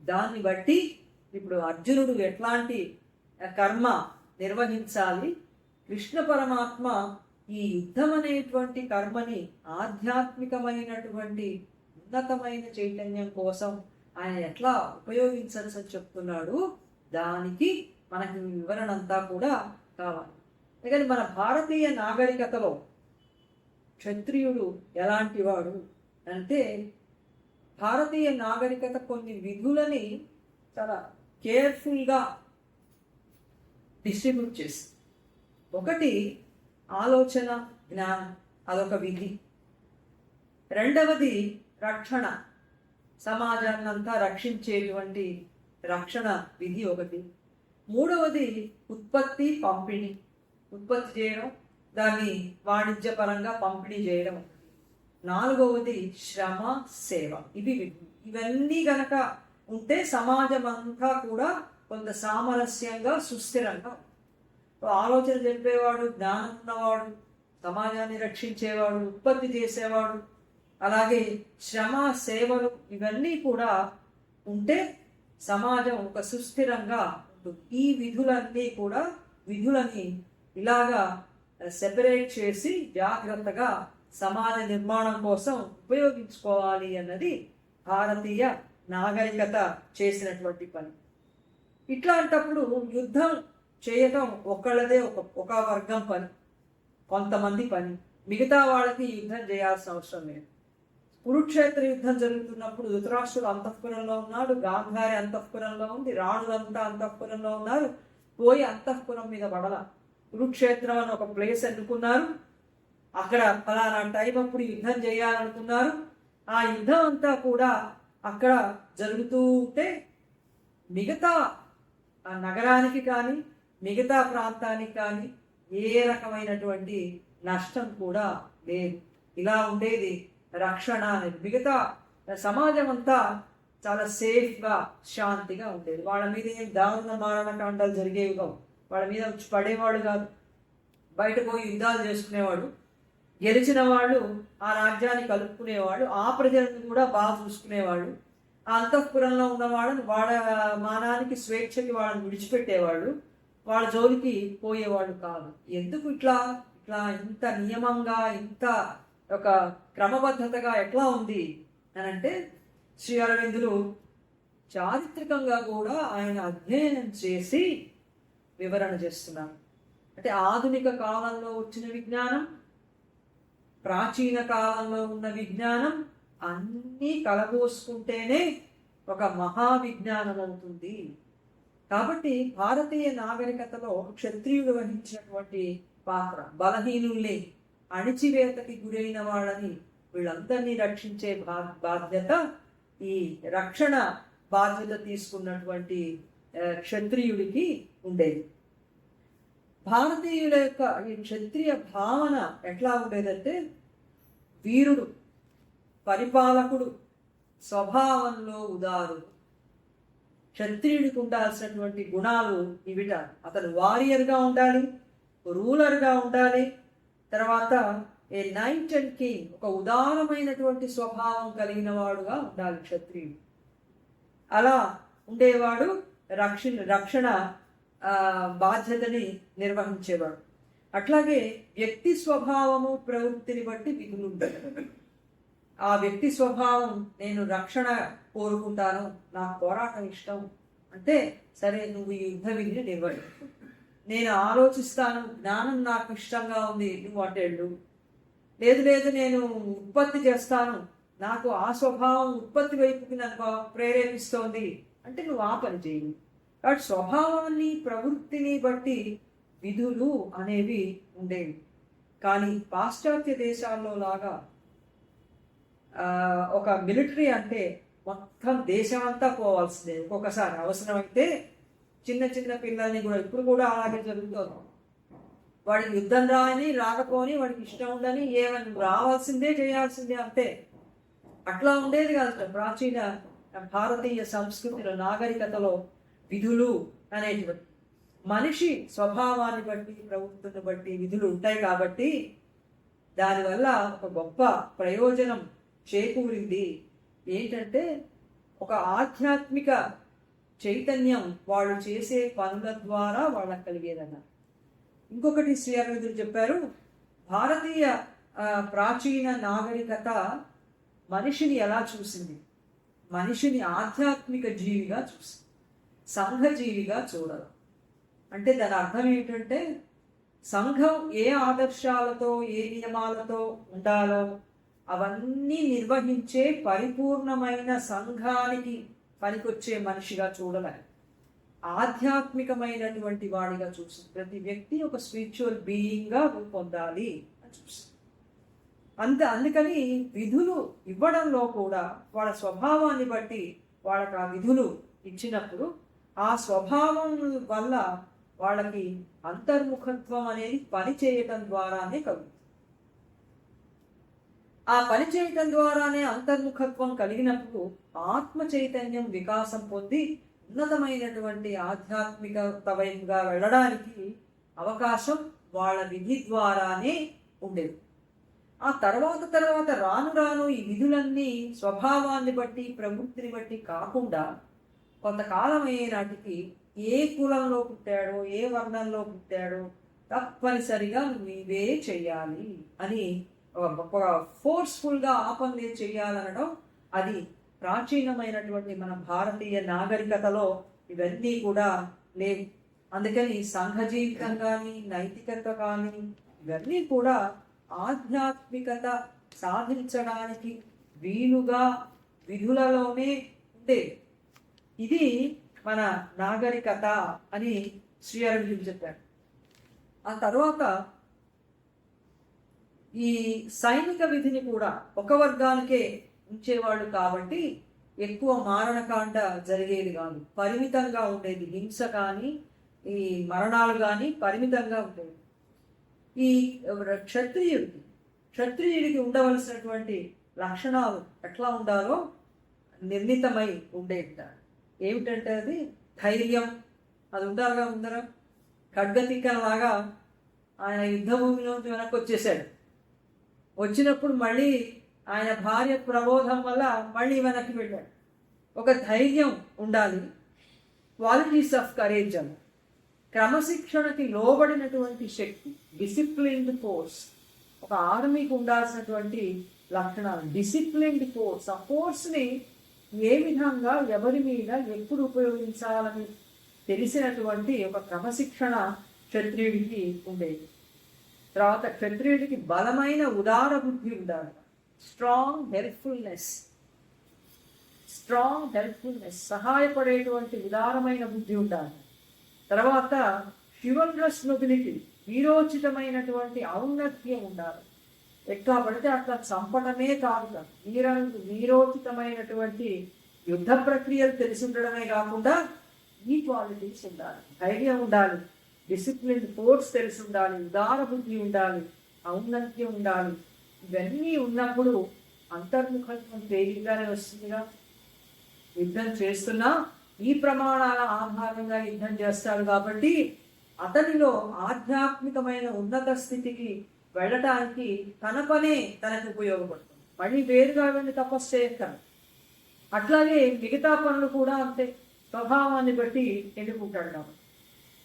దాన్ని బట్టి ఇప్పుడు అర్జునుడు ఎట్లాంటి కర్మ నిర్వహించాలి, కృష్ణ పరమాత్మ ఈ యుద్ధం అనేటువంటి కర్మని ఆధ్యాత్మికమైనటువంటి ఉన్నతమైన చైతన్యం కోసం ఆయన ఎట్లా ఉపయోగించాల్సి చెప్తున్నాడు, దానికి మనకి వివరణ అంతా కూడా కావాలి. అందుకని మన భారతీయ నాగరికతలో క్షత్రియుడు ఎలాంటి వాడు అంటే, భారతీయ నాగరికత కొన్ని విధులని చాలా కేర్ఫుల్గా డిస్ట్రిబ్యూట్ చేసి, ఒకటి ఆలోచన జ్ఞానం, అదొక విధి. రెండవది రక్షణ, సమాజాన్నంతా రక్షించేటువంటి రక్షణ విధి ఒకటి. మూడవది ఉత్పత్తి, పంపిణీ, ఉత్పత్తి చేయడం, దాన్ని వాణిజ్యపరంగా పంపిణీ చేయడం. నాలుగవది శ్రమ, సేవ. ఇవన్నీ గనక ఉంటే సమాజం అంతా కూడా కొంత సామరస్యంగా, సుస్థిరంగా. ఆలోచన చెప్పేవాడు, జ్ఞానం ఉన్నవాడు, సమాజాన్ని రక్షించేవాడు, ఉత్పత్తి చేసేవాడు, అలాగే శ్రమ, సేవలు ఇవన్నీ కూడా ఉంటే సమాజం ఒక సుస్థిరంగా ఉంటుంది. ఈ విధులని ఇలాగా సెపరేట్ చేసి జాగ్రత్తగా సమాజ నిర్మాణం కోసం ఉపయోగించుకోవాలి అన్నది భారతీయ నాగరికత చేసినటువంటి పని. ఇట్లాంటప్పుడు యుద్ధం చేయటం ఒకళ్ళదే ఒక వర్గం పని, కొంతమంది పని. మిగతా వాళ్ళకి యుద్ధం చేయాల్సిన అవసరం లేదు. కురుక్షేత్ర యుద్ధం జరుగుతున్నప్పుడు ధృతరాష్ట్రుడు అంతఃపురంలో ఉన్నాడు, గాంధారి అంతఃపురంలో ఉంది, రాణులంతా అంతఃపురంలో ఉన్నారు. పోయి అంతఃపురం మీద పడల. కురుక్షేత్రం అని ఒక ప్లేస్ ఎన్నుకున్నారు. అక్కడ ఫలానా టైం అప్పుడు యుద్ధం చేయాలనుకున్నారు. ఆ యుద్ధం అంతా కూడా అక్కడ జరుగుతూ ఉంటే మిగతా ఆ నగరానికి కానీ మిగతా ప్రాంతానికి కానీ ఏ రకమైనటువంటి నష్టం కూడా లేదు. ఇలా ఉండేది రక్షణ అనేది. మిగతా సమాజం అంతా చాలా సేఫ్గా శాంతిగా ఉండేది. వాళ్ళ మీద ఏం దారుణ మారణకాండాలు జరిగేవి కావు. వాళ్ళ మీద వచ్చి పడేవాడు కాదు. బయట పోయి యుద్ధాలు చేసుకునేవాడు. గెలిచిన వాళ్ళు ఆ రాజ్యాన్ని కలుపుకునేవాడు. ఆ ప్రజలను కూడా బాగా చూసుకునేవాడు. ఆ అంతఃపురంలో ఉన్న వాళ్ళని వాళ్ళ మానానికి స్వేచ్ఛకి వాళ్ళని విడిచిపెట్టేవాళ్ళు. వాళ్ళ జోలికి పోయేవాళ్ళు కాదు. ఎందుకు ఇట్లా ఇంత నియమంగా, ఇంత ఒక క్రమబద్ధతగా ఎట్లా ఉంది అని అంటే, శ్రీ అరవిందులు చారిత్రకంగా కూడా ఆయన అధ్యయనం చేసి వివరణ చేస్తున్నారు. అంటే ఆధునిక కాలంలో వచ్చిన విజ్ఞానం, ప్రాచీన కాలంలో ఉన్న విజ్ఞానం అన్నీ కలబోసుకుంటేనే ఒక మహావిజ్ఞానం అవుతుంది. కాబట్టి భారతీయ నాగరికతలో క్షత్రియుడు వహించినటువంటి పాత్ర, బలహీనుల్ని అణిచివేతకి గురైన వాళ్ళని వీళ్ళందరినీ రక్షించే బాధ్యత, ఈ రక్షణ బాధ్యత తీసుకున్నటువంటి క్షత్రియుడికి ఉండేది. భారతీయుల యొక్క ఈ క్షత్రియ భావన ఎట్లా ఉండేదంటే, వీరుడు, పరిపాలకుడు, స్వభావంలో ఉదారుడు. క్షత్రియుడికి ఉండాల్సినటువంటి గుణాలు ఇవిట. అతను వారియర్గా ఉండాలి, రూలర్గా ఉండాలి, తర్వాత ఏ నైట్ అండ్ కింగ్, ఒక ఉదారమైనటువంటి స్వభావం కలిగిన వాడుగా ఉండాలి క్షత్రియుడు. అలా ఉండేవాడు రక్షణ బాధ్యతని నిర్వహించేవాడు. అట్లాగే వ్యక్తి స్వభావము, ప్రవృత్తిని బట్టి విధులు ఉంటాయి. ఆ వ్యక్తి స్వభావం, నేను రక్షణ కోరుకుంటాను, నాకు పోరాటం ఇష్టం అంటే, సరే నువ్వు ఈ యుద్ధ విధిని నిర్వహించు. నేను ఆలోచిస్తాను, జ్ఞానం నాకు ఇష్టంగా ఉంది, నువ్వు అటెళ్ళు. లేదు నేను ఉత్పత్తి చేస్తాను, నాకు ఆ స్వభావం ఉత్పత్తి వైపుకి నన్ను ప్రేరేపిస్తోంది అంటే నువ్వు ఆ పని చేయి. కాబట్టి స్వభావాన్ని, ప్రవృత్తిని బట్టి విధులు అనేవి ఉండేవి. కానీ పాశ్చాత్య దేశాల్లో లాగా ఒక మిలిటరీ అంటే మొత్తం దేశం అంతా పోవాల్సిందే. ఒక్కొక్కసారి అవసరమైతే చిన్న చిన్న పిల్లల్ని కూడా, ఇప్పుడు కూడా అలాగే జరుగుతుంది. వాడికి యుద్ధం రాకపోని, వాడికి ఇష్టం ఉండని, ఏమని రావాల్సిందే, చేయాల్సిందే అంతే. అట్లా ఉండేది కాదు ప్రాచీన భారతీయ సంస్కృతిలో, నాగరికతలో. విధులు అనేటువంటి మనిషి స్వభావాన్ని బట్టి, ప్రవృత్తిని బట్టి విధులు ఉంటాయి. కాబట్టి దానివల్ల ఒక గొప్ప ప్రయోజనం చేకూరింది. ఏంటంటే, ఒక ఆధ్యాత్మిక చైతన్యం వాళ్ళు చేసే పనుల ద్వారా వాళ్ళకి కలిగేదన్నారు. ఇంకొకటి శ్రీ అరవిందులు చెప్పారు, భారతీయ ప్రాచీన నాగరికత మనిషిని ఎలా చూసింది? మనిషిని ఆధ్యాత్మిక జీవిగా చూసింది, సంఘజీవిగా చూడదు. అంటే దాని అర్థం ఏంటంటే, సంఘం ఏ ఆదర్శాలతో, ఏ నియమాలతో ఉండాలో అవన్నీ నిర్వహించే పరిపూర్ణమైన సంఘానికి పనికొచ్చే మనిషిగా చూడలేదు, ఆధ్యాత్మికమైనటువంటి వాడిగా చూసి ప్రతి వ్యక్తి ఒక స్పిరిచువల్ బీయింగ్గా రూపొందాలి అని చూసి అందుకని విధులు ఇవ్వడంలో కూడా వాళ్ళ స్వభావాన్ని బట్టి వాళ్ళకి ఆ విధులు ఇచ్చినప్పుడు ఆ స్వభావం వల్ల వాళ్ళకి అంతర్ముఖత్వం అనేది పని చేయటం ద్వారానే కలుగుతుంది. ఆ పని చేయటం ద్వారానే అంతర్ముఖత్వం కలిగినప్పుడు ఆత్మ చైతన్యం వికాసం పొంది ఉన్నతమైనటువంటి ఆధ్యాత్మికత వైపుగా వెళ్ళడానికి అవకాశం వాళ్ళ విధి ద్వారానే ఉండేది. ఆ తర్వాత రాను రాను ఈ విధులన్నీ స్వభావాన్ని బట్టి ప్రవృత్తిని బట్టి కాకుండా కొంతకాలం అయ్యే నాటికి ఏ కులంలో పుట్టాడో ఏ వర్ణంలో పుట్టాడో తప్పనిసరిగా నువ్వే చెయ్యాలి అని ఒక ఫోర్స్ఫుల్గా ఆ పనులే చెయ్యాలనడం అది ప్రాచీనమైనటువంటి మన భారతీయ నాగరికతలో ఇవన్నీ కూడా లేవు. అందుకని సంఘ జీవితం కానీ నైతికత కానీ ఇవన్నీ కూడా ఆధ్యాత్మికత సాధించడానికి వీలుగా విధులలోనే ఉండేవి. ఇది మన నాగరికత అని శ్రీ అరవిందులు చెప్పారు. ఆ తర్వాత ఈ సైనిక విధిని కూడా ఒక వర్గానికే ఉంచేవాళ్ళు కాబట్టి ఎక్కువ మారణకాండ జరిగేది కాదు, పరిమితంగా ఉండేది. హింస కానీ ఈ మరణాలు కానీ పరిమితంగా ఉండేవి. ఈ క్షత్రియుడికి ఉండవలసినటువంటి లక్షణాలు ఎట్లా ఉండాలో నిర్ణీతమై ఉండేట. ఏమిటంటే అది ధైర్యం, అది ఉండాలిగా. ముందర ఖడ్గతిక్కలాగా ఆయన యుద్ధభూమిలోంచి వెనక్కి వచ్చేసాడు. వచ్చినప్పుడు మళ్ళీ ఆయన భార్య ప్రబోధం వల్ల మళ్ళీ వెనక్కి వెళ్ళాడు. ఒక ధైర్యం ఉండాలి, క్వాలిటీస్ ఆఫ్ కరేజ్ అని, క్రమశిక్షణకి లోబడినటువంటి శక్తి, డిసిప్లిన్డ్ ఫోర్స్. ఒక ఆర్మీకి ఉండాల్సినటువంటి లక్షణాలు డిసిప్లిన్డ్ ఫోర్స్. ఆ ఫోర్స్ని ఏ విధంగా ఎవరి మీద ఎప్పుడు ఉపయోగించాలని తెలిసినటువంటి ఒక క్రమశిక్షణ క్షత్రియుడికి ఉండేది. తర్వాత క్షత్రియుడికి బలమైన ఉదార బుద్ధి ఉండాలి, స్ట్రాంగ్ హెల్ప్ఫుల్నెస్, సహాయపడేటువంటి ఉదారమైన బుద్ధి ఉండాలి. తర్వాత చివల్రస్ నొబిలిటీ, వీరోచితమైనటువంటి ఔన్నత్యం ఉండాలి. ఎట్లా పడితే అట్లా చంపడమే కాదు, వీరోచితమైనటువంటి యుద్ధ ప్రక్రియలు తెలిసి ఉండడమే కాకుండా ఈ క్వాలిటీస్ ఉండాలి. ధైర్యం ఉండాలి, డిసిప్లిన్ ఫోర్స్ తెలిసి ఉండాలి, ఉదార బుద్ధి ఉండాలి, ఔన్నత్యం ఉండాలి. ఇవన్నీ ఉన్నప్పుడు అంతర్ముఖత్వం తేలిగ్గానే వస్తుందిగా. యుద్ధం చేస్తున్నా ఈ ప్రమాణాల ఆధారంగా యుద్ధం చేస్తాడు కాబట్టి అతనిలో ఆధ్యాత్మికమైన ఉన్నత స్థితికి వెళ్ళటానికి తన పనే తనకు ఉపయోగపడుతుంది. మళ్ళీ వేరుగా వెళ్ళి తపస్సు చేయగలరు. అట్లాగే మిగతా పనులు కూడా అంతే, స్వభావాన్ని బట్టి ఎన్నుకుంటాడు. కాబట్టి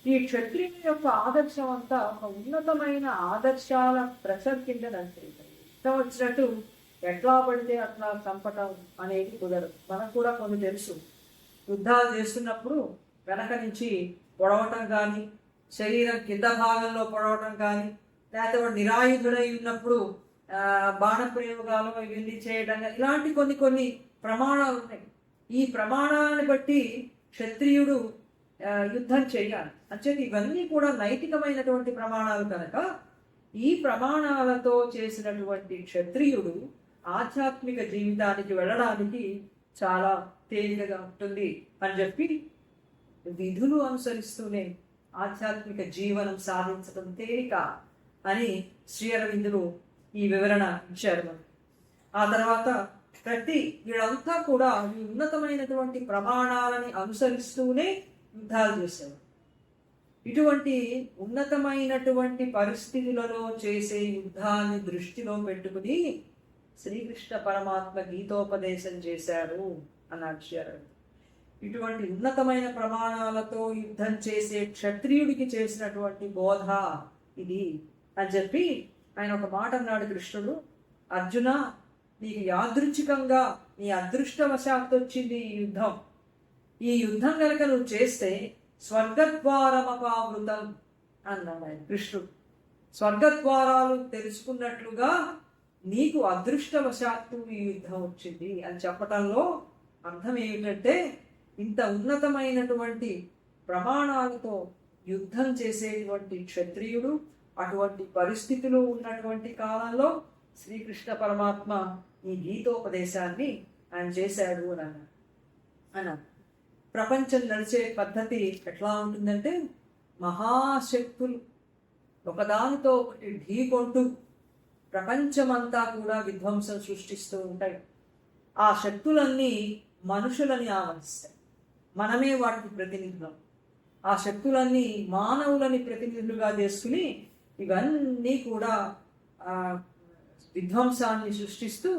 ఈ క్షత్రియుని యొక్క ఆదర్శం అంతా ఒక ఉన్నతమైన ఆదర్శాల ప్రెషర్ కింద నడిచేది. ఇష్టం వచ్చినట్టు ఎట్లా పడితే అట్లా చంపటం అనేది కుదరదు. మనకు కూడా కొన్ని తెలుసు. యుద్ధాలు చేస్తున్నప్పుడు వెనక నుంచి పొడవటం కానీ, శరీరం కింద భాగంలో పొడవటం కానీ, లేకపోతే వాడు నిరాయుధుడై ఉన్నప్పుడు బాణప్రయోగాలు ఇవన్నీ చేయడం, ఇలాంటి కొన్ని ప్రమాణాలు ఉన్నాయి. ఈ ప్రమాణాలను బట్టి క్షత్రియుడు యుద్ధం చేయాలి. అంటే ఇవన్నీ కూడా నైతికమైనటువంటి ప్రమాణాలు కనుక ఈ ప్రమాణాలతో చేసినటువంటి క్షత్రియుడు ఆధ్యాత్మిక జీవితానికి వెళ్ళడానికి చాలా తేలికగా ఉంటుంది అని చెప్పి విధులు అనుసరిస్తూనే ఆధ్యాత్మిక జీవనం సాధించడం తేలిక అని శ్రీ అరవిందులు ఈ వివరణ ఇచ్చారు. ఆ తర్వాత వీళ్ళంతా కూడా ఈ ఉన్నతమైనటువంటి ప్రమాణాలని అనుసరిస్తూనే యుద్ధాలు చేసేవారు. ఇటువంటి ఉన్నతమైనటువంటి పరిస్థితులలో చేసే యుద్ధాన్ని దృష్టిలో పెట్టుకుని శ్రీకృష్ణ పరమాత్మ గీతోపదేశం చేశారు అన్నారు. ఇటువంటి ఉన్నతమైన ప్రమాణాలతో యుద్ధం చేసే క్షత్రియుడికి చేసినటువంటి బోధ ఇది అని చెప్పి ఆయన ఒక మాట అన్నాడు కృష్ణుడు. అర్జున, నీకు యాదృచ్ఛికంగా నీ అదృష్టవశాత్తు వచ్చింది ఈ యుద్ధం కనుక నువ్వు చేస్తే స్వర్గద్వారమపావృతం అన్నాడు ఆయన కృష్ణుడు. స్వర్గద్వారాలు తెలుసుకున్నట్లుగా నీకు అదృష్టవశాత్తు ఈ యుద్ధం వచ్చింది అని చెప్పటంలో అర్థం ఏమిటంటే, ఇంత ఉన్నతమైనటువంటి ప్రమాణాలతో యుద్ధం చేసేటువంటి క్షత్రియుడు అటువంటి పరిస్థితులు ఉన్నటువంటి కాలంలో శ్రీకృష్ణ పరమాత్మ ఈ గీతోపదేశాన్ని ఆయన చేశాడు అని అన్నారు. ప్రపంచం నడిచే పద్ధతి ఎట్లా ఉంటుందంటే, మహాశక్తులు ఒకదానితో ఒకటి ఢీకొంటూ ప్రపంచమంతా కూడా విధ్వంసం సృష్టిస్తూ ఉంటాయి. ఆ శక్తులన్నీ మనుషులని ఆవరిస్తాయి, మనమే వాటికి ప్రతినిధులం. ఆ శక్తులన్నీ మానవులని ప్రతినిధులుగా చేసుకుని ఇవన్నీ కూడా విధ్వంసాన్ని సృష్టిస్తూ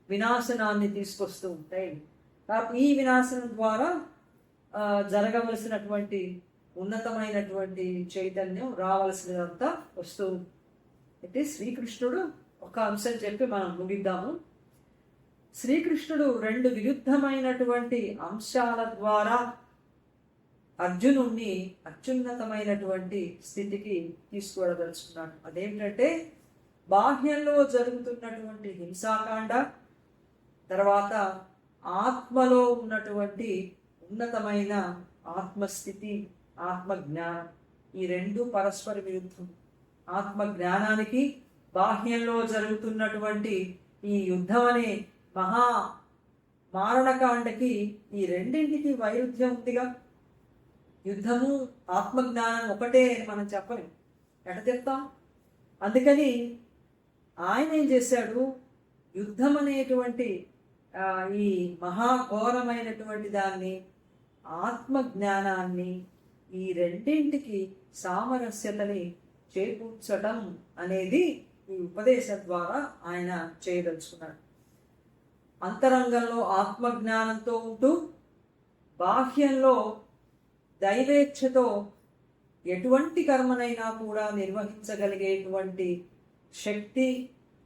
వినాశనాన్ని తీసుకొస్తూ ఉంటాయి. కాబట్టి ఈ వినాశనం ద్వారా జరగవలసినటువంటి ఉన్నతమైనటువంటి చైతన్యం రావలసినదంతా వస్తూ అయితే శ్రీకృష్ణుడు ఒక అంశం చెప్పి మనం ముగిద్దాము. శ్రీకృష్ణుడు రెండు విరుద్ధమైనటువంటి అంశాల ద్వారా అర్జునుణ్ణి అత్యున్నతమైనటువంటి స్థితికి తీసుకువెళ్ళదలుచుకున్నాడు. అదేమిటంటే బాహ్యంలో జరుగుతున్నటువంటి హింసాకాండ, తర్వాత ఆత్మలో ఉన్నటువంటి ఉన్నతమైన ఆత్మస్థితి, ఆత్మజ్ఞానం, ఈ రెండు పరస్పర విరుద్ధం. ఆత్మజ్ఞానానికి బాహ్యంలో జరుగుతున్నటువంటి ఈ యుద్ధం అనే మహా మారణకాండకి ఈ రెండింటికి వైరుధ్యం ఉందిగా. యుద్ధము ఆత్మజ్ఞానం ఒకటే అని మనం చెప్పలేం, ఎట చెప్తాం? అందుకని ఆయన ఏం చేశాడు, యుద్ధం అనేటువంటి ఈ మహాఘోరమైనటువంటి దాన్ని, ఆత్మజ్ఞానాన్ని, ఈ రెండింటికి సామరస్యతని చేకూర్చడం అనేది ఈ ఉపదేశం ద్వారా ఆయన చేయదలుచుకున్నాడు. అంతరంగంలో ఆత్మజ్ఞానంతో ఉంటూ బాహ్యంలో దైవేచ్ఛతో ఎటువంటి కర్మనైనా కూడా నిర్వహించగలిగేటువంటి శక్తి,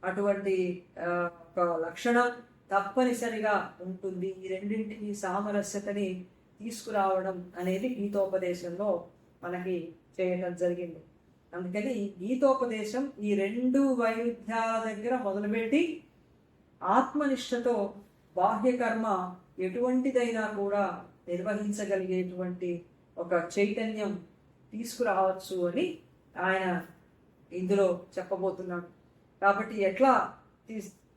అటువంటి ఒక లక్షణం తప్పనిసరిగా ఉంటుంది. ఈ రెండింటికి సామరస్యతని తీసుకురావడం అనేది గీతోపదేశంలో మనకి చేయడం జరిగింది. అందుకని గీతోపదేశం ఈ రెండు వైరుధ్యాల దగ్గర మొదలుపెట్టి ఆత్మనిష్టతో బాహ్యకర్మ ఎటువంటిదైనా కూడా నిర్వహించగలిగేటువంటి ఒక చైతన్యం తీసుకురావచ్చు అని ఆయన ఇందులో చెప్పబోతున్నాడు. కాబట్టి ఎట్లా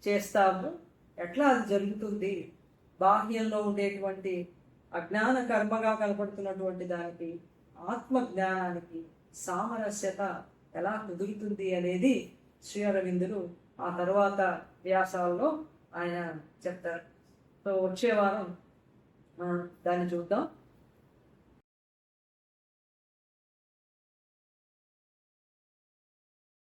చేస్తాము, ఎట్లా అది జరుగుతుంది, బాహ్యంలో ఉండేటువంటి అజ్ఞాన కర్మగా కనపడుతున్నటువంటి దానికి ఆత్మజ్ఞానానికి సామరస్యత ఎలా కుదురుతుంది అనేది శ్రీ అరవిందులు ఆ తర్వాత వ్యాసాల్లో ఆయన చెప్తారు. సో వచ్చే వారం దాన్ని చూద్దాం.